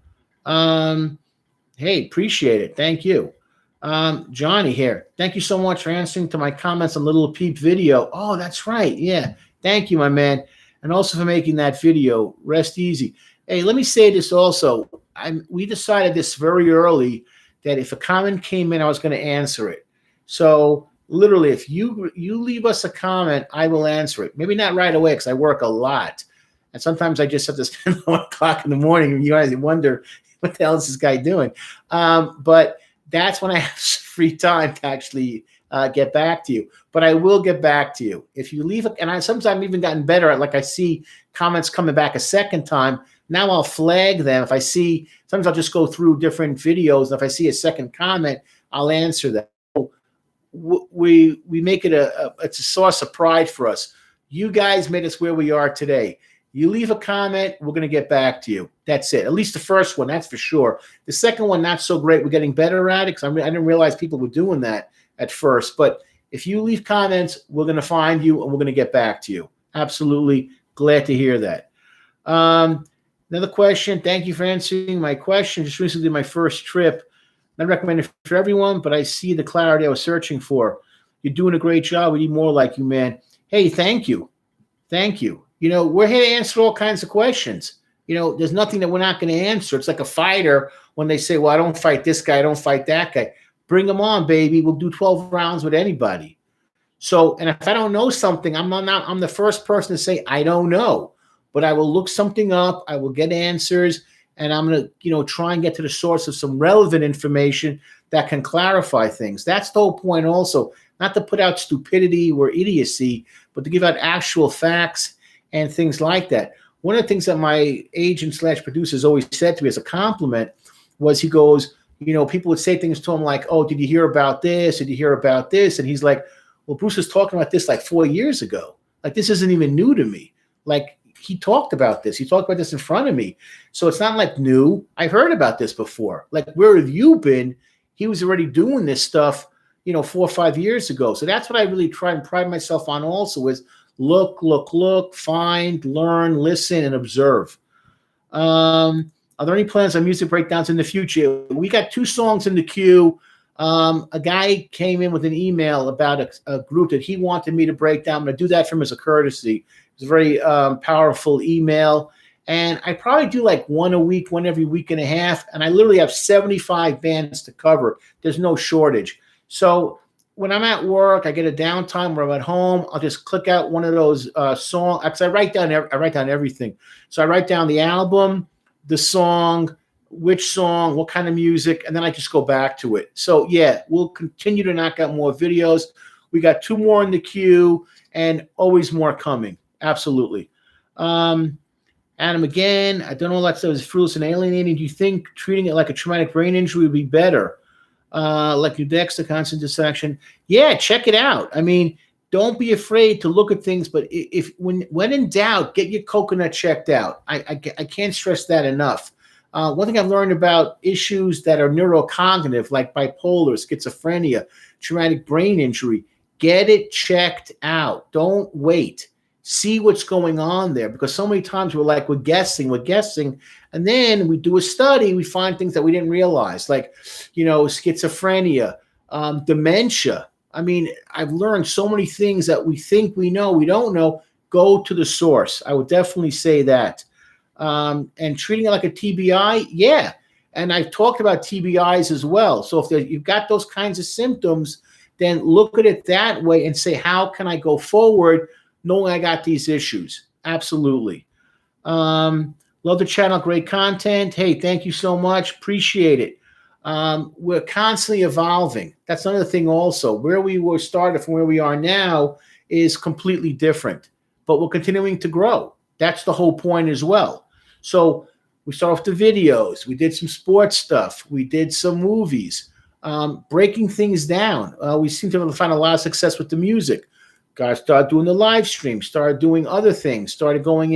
Hey, appreciate it. Thank you. Johnny here. Thank you so much for answering to my comments on Little Peep video. Oh, that's right. Yeah. Thank you, my man. And also for making that video. Rest easy. Hey, let me say this also. We decided this very early that if a comment came in, I was going to answer it. So literally, if you leave us a comment, I will answer it. Maybe not right away because I work a lot. And sometimes I just have to spend 1 o'clock in the morning and you guys wonder, what the hell is this guy doing? But that's when I have free time to actually get back to you. But I will get back to you. If you leave, and I sometimes even gotten better at, like I see comments coming back a second time. Now I'll flag them. If I see, sometimes I'll just go through different videos. And if I see a second comment, I'll answer that. We make it it's a source of pride for us. You guys made us where we are today. You leave a comment, we're going to get back to you. That's it. At least the first one, that's for sure. The second one, not so great. We're getting better at it because I didn't realize people were doing that at first. But if you leave comments, we're going to find you and we're going to get back to you. Absolutely glad to hear that. Another question. Thank you for answering my question. Just recently did my first trip. Not recommended for everyone, but I see the clarity I was searching for. You're doing a great job. We need more like you, man. Hey, thank you. Thank you. We're here to answer all kinds of questions. There's nothing that we're not going to answer. It's like a fighter when they say, well, I don't fight this guy, I don't fight that guy. Bring them on, baby. We'll do 12 rounds with anybody. So, and if I don't know something, I'm the first person to say, I don't know. But I will look something up. I will get answers. And I'm going to, try and get to the source of some relevant information that can clarify things. That's the whole point also. Not to put out stupidity or idiocy, but to give out actual facts and things like that. One of the things that my agent / producers always said to me as a compliment was, he goes, people would say things to him like, oh, did you hear about this? Did you hear about this? And he's like, well, Bruce was talking about this like 4 years ago. Like, this isn't even new to me. Like, he talked about this. He talked about this in front of me. So it's not like new. I heard about this before. Like, where have you been? He was already doing this stuff, 4 or 5 years ago. So that's what I really try and pride myself on also is look, find, learn, listen, and observe. Are there any plans on music breakdowns in the future? We got 2 songs in the queue. A guy came in with an email about a group that he wanted me to break down. I'm going to do that for him as a courtesy. It's a very powerful email. And I probably do like one a week, one every week and a half. And I literally have 75 bands to cover. There's no shortage. So when I'm at work, I get a downtime where I'm at home. I'll just click out one of those songs. Because I write down everything. So I write down the album, the song, which song, what kind of music, and then I just go back to it. So yeah, we'll continue to knock out more videos. We got 2 more in the queue and always more coming. Absolutely. Adam again, I don't know, like that was fruitless and alienating. Do you think treating it like a traumatic brain injury would be better? Like your Dexter constant distraction. Yeah, check it out. I mean, don't be afraid to look at things, but when in doubt, get your coconut checked out. I can't stress that enough. One thing I've learned about issues that are neurocognitive, like bipolar, schizophrenia, traumatic brain injury, get it checked out. Don't wait. See what's going on there, because so many times we're guessing, and then we do a study, we find things that we didn't realize, like, schizophrenia, dementia. I mean, I've learned so many things that we think we know, we don't know. Go to the source. I would definitely say that. And treating it like a TBI, yeah. And I've talked about TBIs as well. So if you've got those kinds of symptoms, then look at it that way and say, how can I go forward knowing I got these issues? Absolutely. Love the channel. Great content. Hey, thank you so much. Appreciate it. We're constantly evolving. That's another thing also. Where we were started from where we are now is completely different, but we're continuing to grow. That's the whole point as well. So we start off the videos. We did some sports stuff. We did some movies, breaking things down. We seem to find a lot of success with the music. Guys started doing the live stream, started doing other things, started moving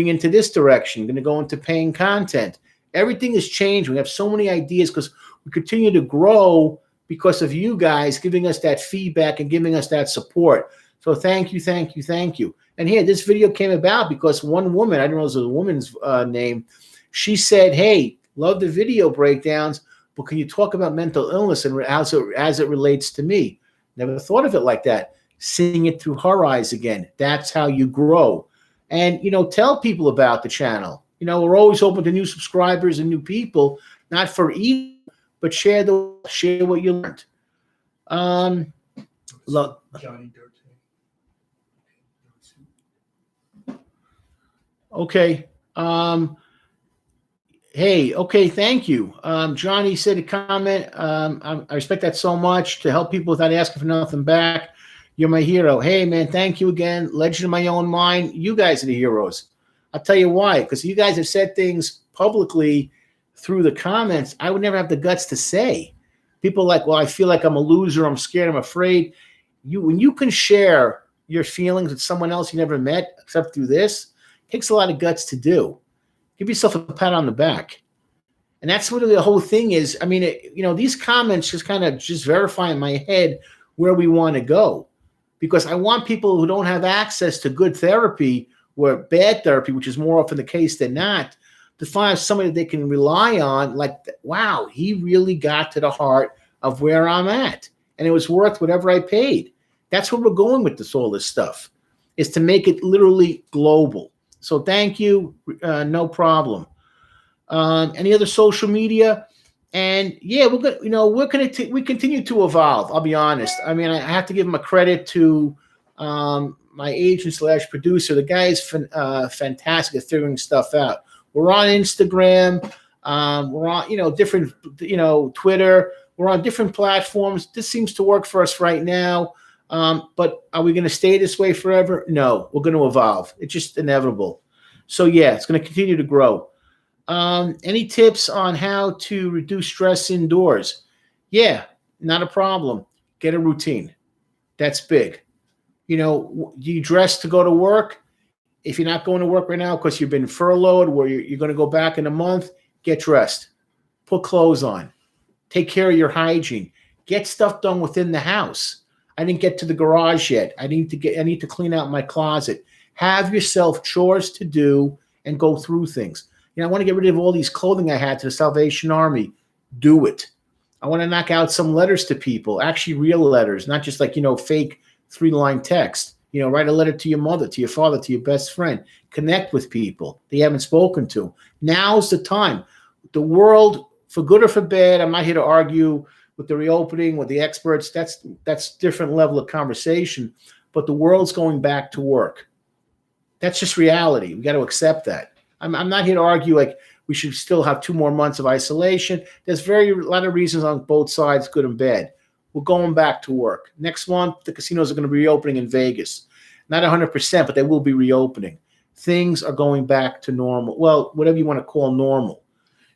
into this direction, going to go into paying content. Everything has changed. We have so many ideas because we continue to grow because of you guys giving us that feedback and giving us that support. So thank you, thank you, thank you. And here, this video came about because one woman, I don't know if it was a woman's name, she said, hey, love the video breakdowns, but can you talk about mental illness and as it relates to me? Never thought of it like that. Seeing it through her eyes again. That's how you grow. And, tell people about the channel. We're always open to new subscribers and new people, not for ego, but share what you learned. Look. Okay. Hey, okay, thank you. Johnny said a comment. I respect that so much, to help people without asking for nothing back. You're my hero. Hey, man, thank you again. Legend of my own mind. You guys are the heroes. I'll tell you why. Because you guys have said things publicly through the comments I would never have the guts to say. People are like, well, I feel like I'm a loser. I'm scared. I'm afraid. When you can share your feelings with someone else you never met, except through this, it takes a lot of guts to do. Give yourself a pat on the back. And that's what the whole thing is. I mean, these comments just kind of verify in my head where we want to go. Because I want people who don't have access to good therapy or bad therapy, which is more often the case than not, to find somebody they can rely on, like, wow, he really got to the heart of where I'm at. And it was worth whatever I paid. That's where we're going with all this stuff, is to make it literally global. So thank you. No problem. Any other social media? And yeah, we continue to evolve. I'll be honest. I mean, I have to give him a credit to my agent / producer. The guy is fantastic at figuring stuff out. We're on Instagram. We're on, different, Twitter. We're on different platforms. This seems to work for us right now. But are we going to stay this way forever? No, we're going to evolve. It's just inevitable. So yeah, it's going to continue to grow. Any tips on how to reduce stress indoors? Yeah, not a problem. Get a routine. That's big. You dress to go to work. If you're not going to work right now because you've been furloughed, where you're going to go back in a month, get dressed. Put clothes on. Take care of your hygiene. Get stuff done within the house. I didn't get to the garage yet. I need to clean out my closet. Have yourself chores to do and go through things. I want to get rid of all these clothing I had to the Salvation Army. Do it. I want to knock out some letters to people, actually real letters, not just like, fake 3-line text. Write a letter to your mother, to your father, to your best friend. Connect with people that you haven't spoken to. Now's the time. The world, for good or for bad, I'm not here to argue with the reopening, with the experts. That's different level of conversation. But the world's going back to work. That's just reality. We got to accept that. I'm not here to argue like we should still have 2 more months of isolation. There's a lot of reasons on both sides, good and bad. We're going back to work. Next month, the casinos are going to be reopening in Vegas. Not 100%, but they will be reopening. Things are going back to normal. Well, whatever you want to call normal.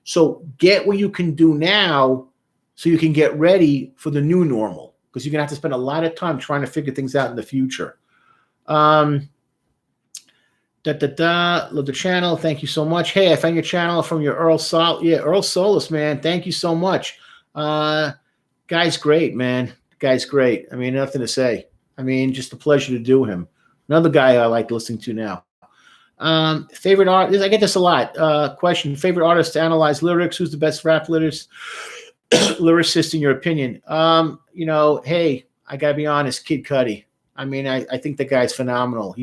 So get what you can do now so you can get ready for the new normal, because you're going to have to spend a lot of time trying to figure things out in the future. Love the channel. Thank you so much. Hey, I found your channel from your Earl Solis, man. Thank you so much. Guy's great, man. Guy's great. I mean, nothing to say. I mean, just a pleasure to do him. Another guy I like listening to now. Favorite artist? I get this a lot. Question: favorite artist to analyze lyrics? Who's the best rap lyricist in your opinion? Hey, I gotta be honest, Kid Cudi. I mean, I think the guy's phenomenal.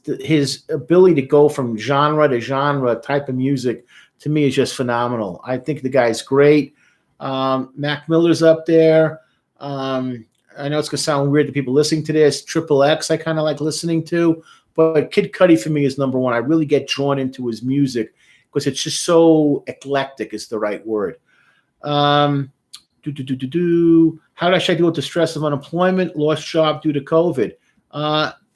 His ability to go from genre to genre type of music to me is just phenomenal. I think the guy's great. Mac Miller's up there. I know it's gonna sound weird to people listening to this. Triple X I kind of like listening to, But Kid Cudi for me is number one. I really get drawn into his music because it's just so eclectic is the right word. How should I deal with the stress of unemployment, lost job due to COVID?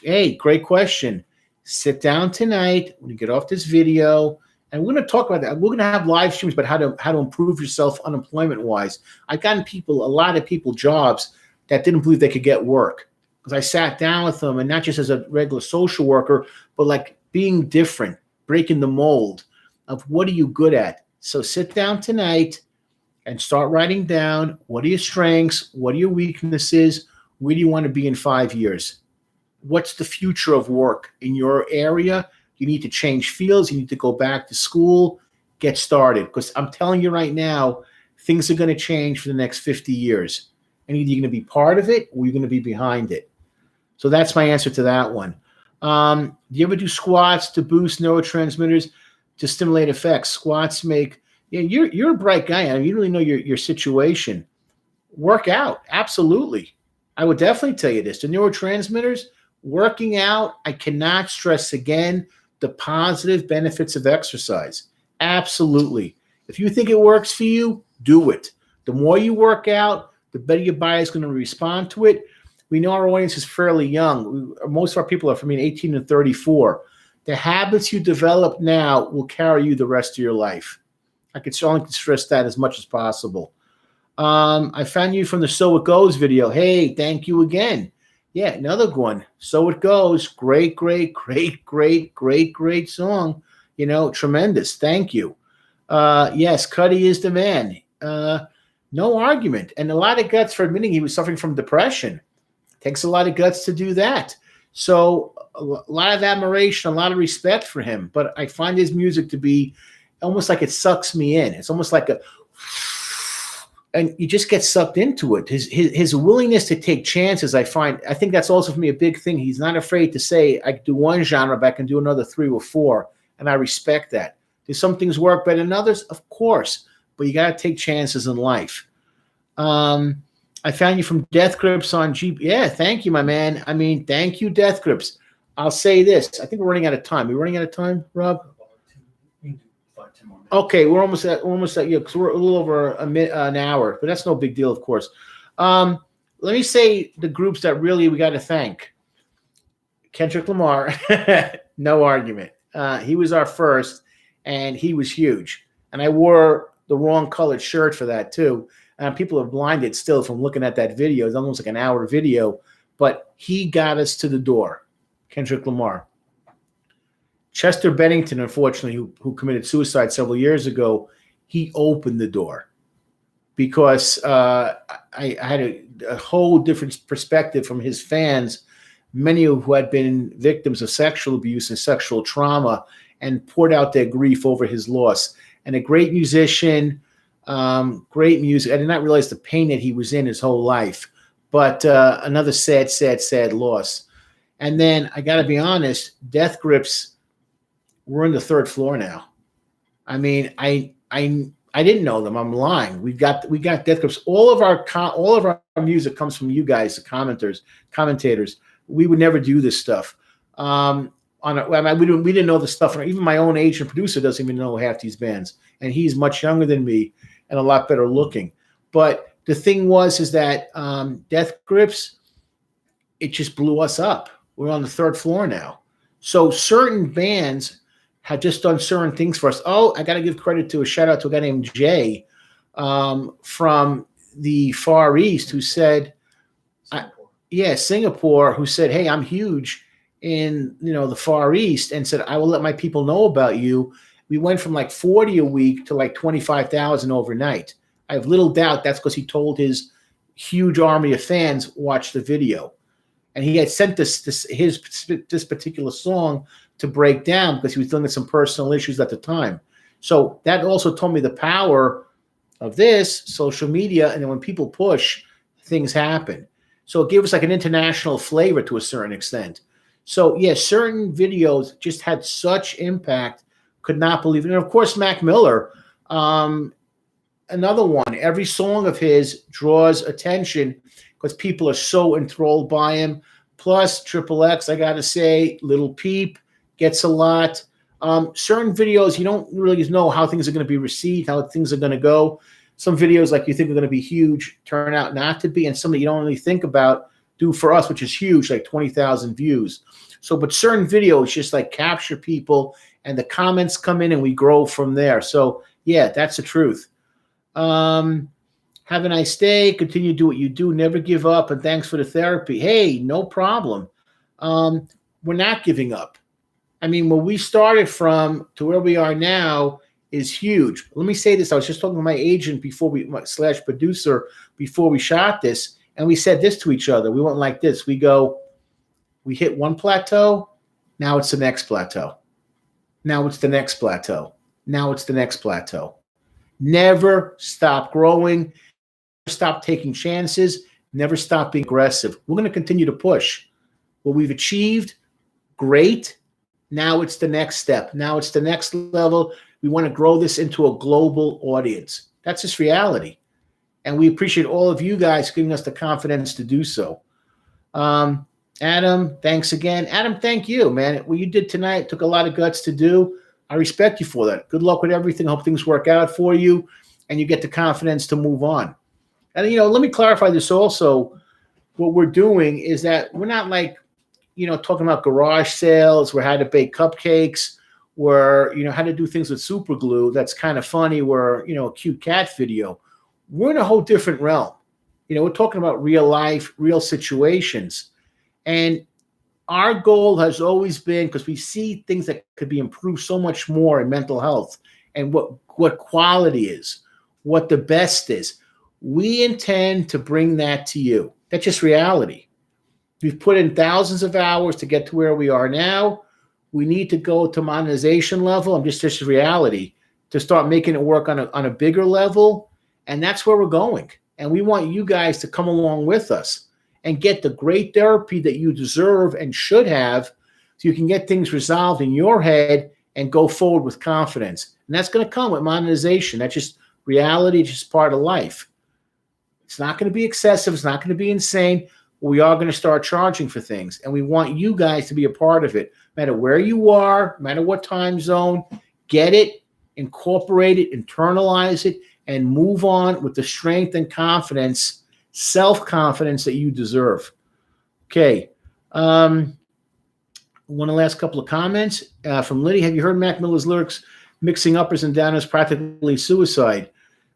Hey, great question. Sit down tonight when you get off this video, and we're going to talk about that. We're going to have live streams about how to improve yourself unemployment wise. I've gotten a lot of people jobs that didn't believe they could get work because I sat down with them, and not just as a regular social worker, but like being different, breaking the mold of what are you good at. So sit down tonight and start writing down what are your strengths, what are your weaknesses, where do you want to be in 5 years? What's the future of work in your area? You need to change fields. You need to go back to school, get started. Because I'm telling you right now, things are going to change for the next 50 years. And either you're going to be part of it or you're going to be behind it. So that's my answer to that one. Do you ever do squats to boost neurotransmitters to stimulate effects? Squats make, yeah, you're a bright guy. I mean, you really know your situation. Work out. Absolutely. I would definitely tell you this. The neurotransmitters, working out, I cannot stress again the positive benefits of exercise. Absolutely. If you think it works for you, do it. The more you work out, the better your body is going to respond to it. We know our audience is fairly young. Most of our people are from 18 to 34. The habits you develop now will carry you the rest of your life. I could certainly stress that as much as possible. I found you from the So It Goes video. Hey, thank you again. Yeah, another one. So It Goes. Great, great, great, great, great, great song. You know, tremendous. Thank you. Yes, Cudi is the man. No argument. And a lot of guts for admitting he was suffering from depression. Takes a lot of guts to do that. So a lot of admiration, a lot of respect for him. But I find his music to be almost like it sucks me in. It's almost like and you just get sucked into it. His willingness to take chances, I think that's also for me a big thing. He's not afraid to say, I can do one genre, but I can do another 3 or 4. And I respect that. Do some things work better than others? Of course. But you got to take chances in life. I found you from Death Grips on Jeep. Yeah, thank you, my man. I mean, thank you, Death Grips. I'll say this. I think we're running out of time. We're running out of time, Rob? Okay, we're almost at because we're a little over an hour, but that's no big deal, of course. Let me say the groups that really we got to thank. Kendrick Lamar, no argument. He was our first, and he was huge. And I wore the wrong colored shirt for that too. People are blinded still from looking at that video. It's almost like an hour video, but he got us to the door. Kendrick Lamar. Chester Bennington, unfortunately, who committed suicide several years ago, he opened the door because I had a whole different perspective from his fans, many who had been victims of sexual abuse and sexual trauma, and poured out their grief over his loss. And a great musician, great music. I did not realize the pain that he was in his whole life, but another sad, sad, sad loss. And then I got to be honest, Death Grips, we're in the 3rd floor now. I mean, I didn't know them. I'm lying. We got Death Grips. All of our music comes from you guys, the commentators. We would never do this stuff. We didn't know the stuff. Even my own agent producer doesn't even know half these bands, and he's much younger than me and a lot better looking. But the thing is that Death Grips, it just blew us up. We're on the 3rd floor now. So certain bands had just done certain things for us. Oh, I got to give credit to a shout out to a guy named Jay from the Far East who said, Singapore, who said, hey, I'm huge in the Far East, and said, I will let my people know about you. We went from like 40 a week to like 25,000 overnight. I have little doubt that's because he told his huge army of fans, watch the video. And he had sent this particular song to break down because he was dealing with some personal issues at the time. So that also told me the power of this social media. And then when people push, things happen. So it gave us like an international flavor to a certain extent. So yes, certain videos just had such impact, could not believe it. And of course, Mac Miller, another one. Every song of his draws attention because people are so enthralled by him. Plus, Triple X, I got to say, Little Peep gets a lot. Certain videos, you don't really know how things are going to be received, how things are going to go. Some videos like you think are going to be huge turn out not to be, and some that you don't really think about do for us, which is huge, like 20,000 views. So, but certain videos just like capture people, and the comments come in and we grow from there. So, yeah, that's the truth. Have a nice day. Continue to do what you do. Never give up. And thanks for the therapy. Hey, no problem. We're not giving up. I mean, where we started from to where we are now is huge. Let me say this. I was just talking to my agent before / producer before we shot this, and we said this to each other. We went like this. We hit one plateau. Now it's the next plateau. Now it's the next plateau. Now it's the next plateau. Never stop growing. Stop taking chances, never stop being aggressive. We're going to continue to push. What we've achieved, great. Now it's the next step. Now it's the next level. We want to grow this into a global audience. That's just reality. And we appreciate all of you guys giving us the confidence to do so. Adam, thanks again. Adam, thank you, man. What you did tonight took a lot of guts to do. I respect you for that. Good luck with everything. Hope things work out for you and you get the confidence to move on. And, let me clarify this also. What we're doing is that we're not like, talking about garage sales, where how to bake cupcakes, where, how to do things with super glue. That's kind of funny, where, a cute cat video. We're in a whole different realm. We're talking about real life, real situations. And our goal has always been, because we see things that could be improved so much more in mental health and what quality is, what the best is. We intend to bring that to you. That's just reality. We've put in thousands of hours to get to where we are now. We need to go to monetization level. I'm just reality to start making it work on a bigger level. And that's where we're going. And we want you guys to come along with us and get the great therapy that you deserve and should have, so you can get things resolved in your head and go forward with confidence. And that's going to come with monetization. That's just reality. It's just part of life. It's not going to be excessive. It's not going to be insane. We are going to start charging for things. And we want you guys to be a part of it. No matter where you are, no matter what time zone, get it, incorporate it, internalize it, and move on with the strength and confidence, self-confidence that you deserve. Okay. One of the last couple of comments from Liddy. Have you heard Mac Miller's lyrics, mixing uppers and downers, practically suicide?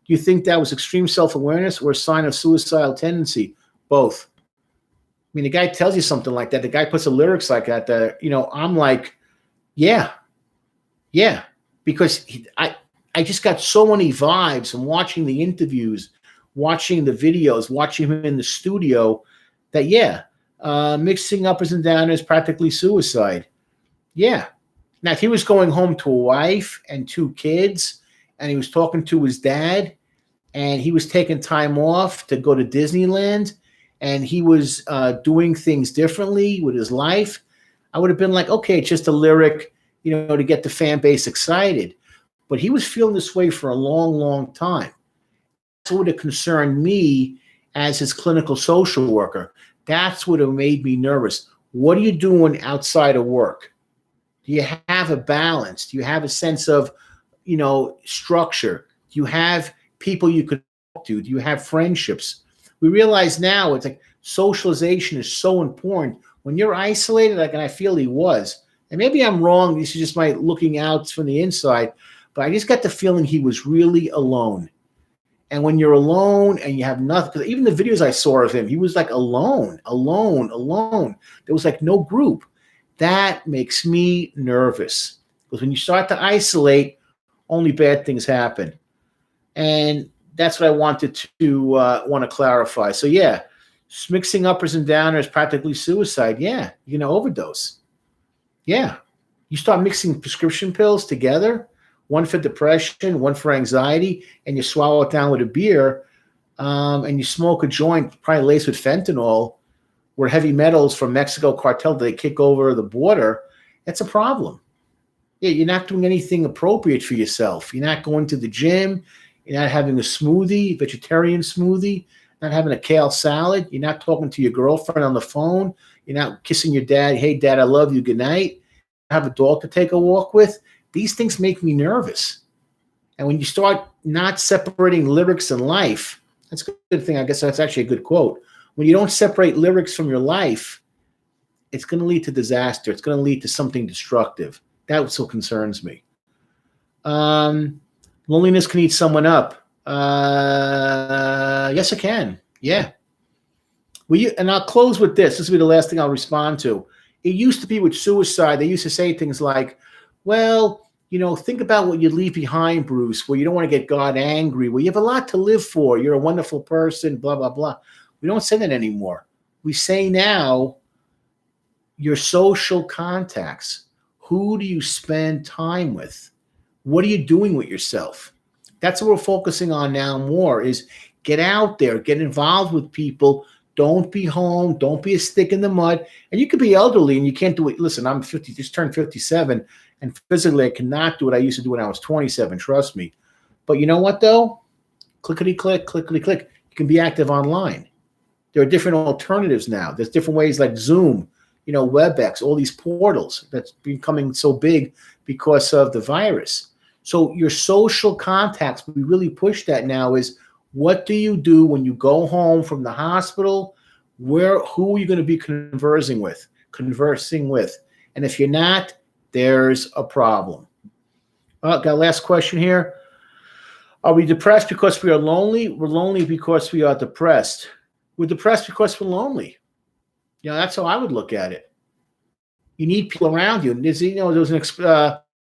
Do you think that was extreme self-awareness or a sign of suicidal tendency? Both. I mean, the guy tells you something like that. The guy puts the lyrics like that. I'm like, yeah, because I just got so many vibes from watching the interviews, watching the videos, watching him in the studio, that mixing uppers and downers, practically suicide. Yeah. Now, if he was going home to a wife and 2 kids, and he was talking to his dad, and he was taking time off to go to Disneyland, and he was doing things differently with his life, I would have been like, okay, it's just a lyric, to get the fan base excited. But he was feeling this way for a long, long time. That's what would have concerned me as his clinical social worker. That's what have made me nervous. What are you doing outside of work? Do you have a balance? Do you have a sense of structure? Do you have people you could talk to? Do you have friendships? We realize now it's like socialization is so important. When you're isolated, and I feel he was, and maybe I'm wrong, this is just my looking out from the inside, but I just got the feeling he was really alone. And when you're alone and you have nothing, because even the videos I saw of him, he was like alone. There was like no group. That makes me nervous, because when you start to isolate, only bad things happen. And that's what I wanted to want to clarify. So yeah, mixing uppers and downers, practically suicide. Yeah, you're going to overdose. Yeah. You start mixing prescription pills together, one for depression, one for anxiety, and you swallow it down with a beer, and you smoke a joint probably laced with fentanyl, where heavy metals from Mexico cartel, they kick over the border. That's a problem. Yeah, you're not doing anything appropriate for yourself. You're not going to the gym. You're not having a smoothie, vegetarian smoothie, not having a kale salad. You're not talking to your girlfriend on the phone. You're not kissing your dad. Hey, dad, I love you. Good night. Have a dog to take a walk with. These things make me nervous. And when you start not separating lyrics and life, that's a good thing. I guess that's actually a good quote. When you don't separate lyrics from your life, it's going to lead to disaster. It's going to lead to something destructive. That still concerns me. Loneliness can eat someone up. Yes, it can. Yeah. And I'll close with this. This will be the last thing I'll respond to. It used to be with suicide. They used to say things like, well, think about what you leave behind, Bruce, where you don't want to get God angry, where you have a lot to live for. You're a wonderful person, blah, blah, blah. We don't say that anymore. We say now, your social contacts. Who do you spend time with? What are you doing with yourself? That's what we're focusing on now more is get out there, get involved with people. Don't be home. Don't be a stick in the mud. And you could be elderly and you can't do it. Listen, I'm 50, just turned 57, and physically I cannot do what I used to do when I was 27. Trust me. But you know what, though? Clickety-click, clickety-click. You can be active online. There are different alternatives now. There's different ways like Zoom, WebEx, all these portals that's becoming so big because of the virus. So your social contacts, we really push that now is what do you do when you go home from the hospital? Who are you going to be conversing with? And if you're not, there's a problem. Got a last question here. Are we depressed because we are lonely? We're lonely because we are depressed. We're depressed because we're lonely. That's how I would look at it. You need people around you. And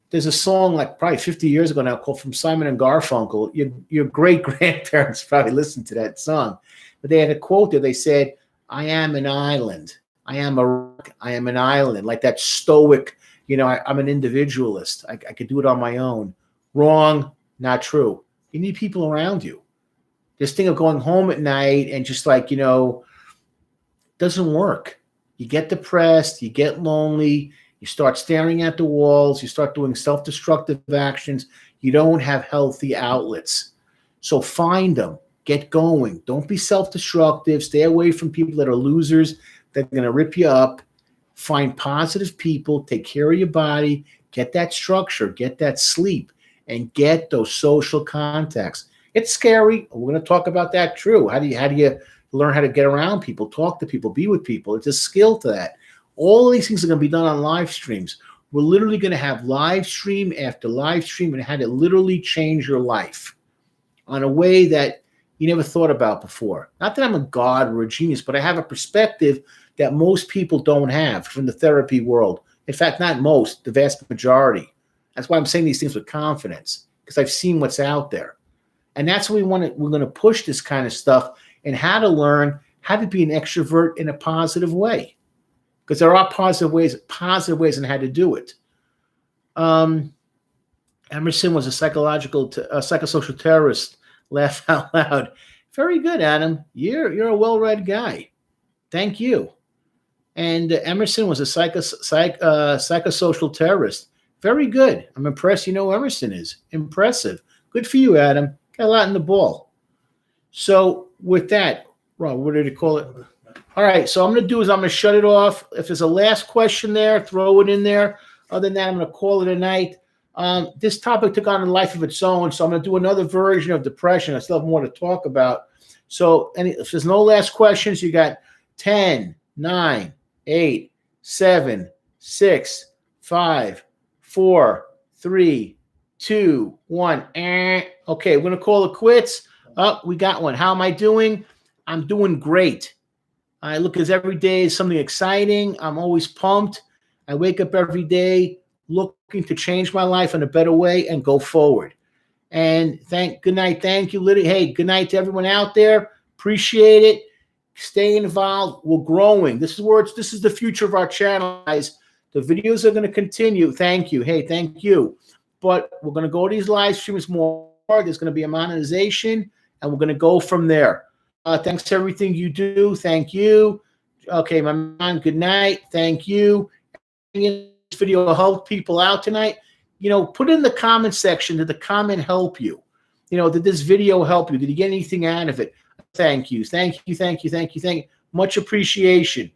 there's a song like probably 50 years ago now called From Simon and Garfunkel. Your great-grandparents probably listened to that song. But they had a quote there. They said, I am an island. I am a rock. I am an island. Like that stoic, I'm an individualist. I could do it on my own. Wrong, not true. You need people around you. This thing of going home at night and just doesn't work. You get depressed, you get lonely, you start staring at the walls, you start doing self-destructive actions. You don't have healthy outlets. So find them, get going. Don't be self-destructive. Stay away from people that are losers that are going to rip you up. Find positive people, take care of your body, get that structure, get that sleep, and get those social contacts. It's scary. We're going to talk about that too. How do you learn how to get around people, talk to people, be with people? It's a skill to that. All of these things are going to be done on live streams. We're literally going to have live stream after live stream and how to literally change your life on a way that you never thought about before. Not that I'm a god or a genius, but I have a perspective that most people don't have from the therapy world. In fact, not most, the vast majority. That's why I'm saying these things with confidence, because I've seen what's out there. And that's what we're going to push this kind of stuff and how to learn how to be an extrovert in a positive way. Because there are positive ways on how to do it. Emerson was a psychosocial terrorist. Laugh out loud. Very good, Adam. You're a well-read guy. Thank you. And Emerson was a psychosocial terrorist. Very good. I'm impressed. You know who Emerson is. Impressive. Good for you, Adam. Got a lot in the ball. So with that, Rob, what did you call it? All right. So I'm going to do is I'm going to shut it off. If there's a last question there, throw it in there. Other than that, I'm going to call it a night. This topic took on a life of its own, so I'm going to do another version of depression. I still have more to talk about. So if there's no last questions, you got 10, 9, 8, 7, 6, 5, 4, 3, 2, 1. Okay, we're going to call it quits. Oh, we got one. How am I doing? I'm doing great. I look as every day is something exciting. I'm always pumped. I wake up every day looking to change my life in a better way and go forward. And good night. Thank you, Liddy. Hey, good night to everyone out there. Appreciate it. Stay involved. We're growing. This is the future of our channel, guys. The videos are going to continue. Thank you. Hey, thank you. But we're going to go to these live streams more. There's going to be a monetization, and we're going to go from there. Thanks to everything you do. Thank you. Okay, my man, good night. Thank you. This video will help people out tonight. Put in the comment section, did the comment help you? Did this video help you? Did you get anything out of it? Thank you. Thank you. Thank you. Thank you. Thank you. Much appreciation.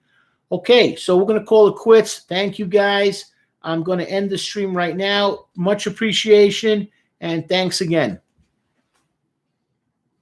Okay, so we're going to call it quits. Thank you, guys. I'm going to end the stream right now. Much appreciation, and thanks again.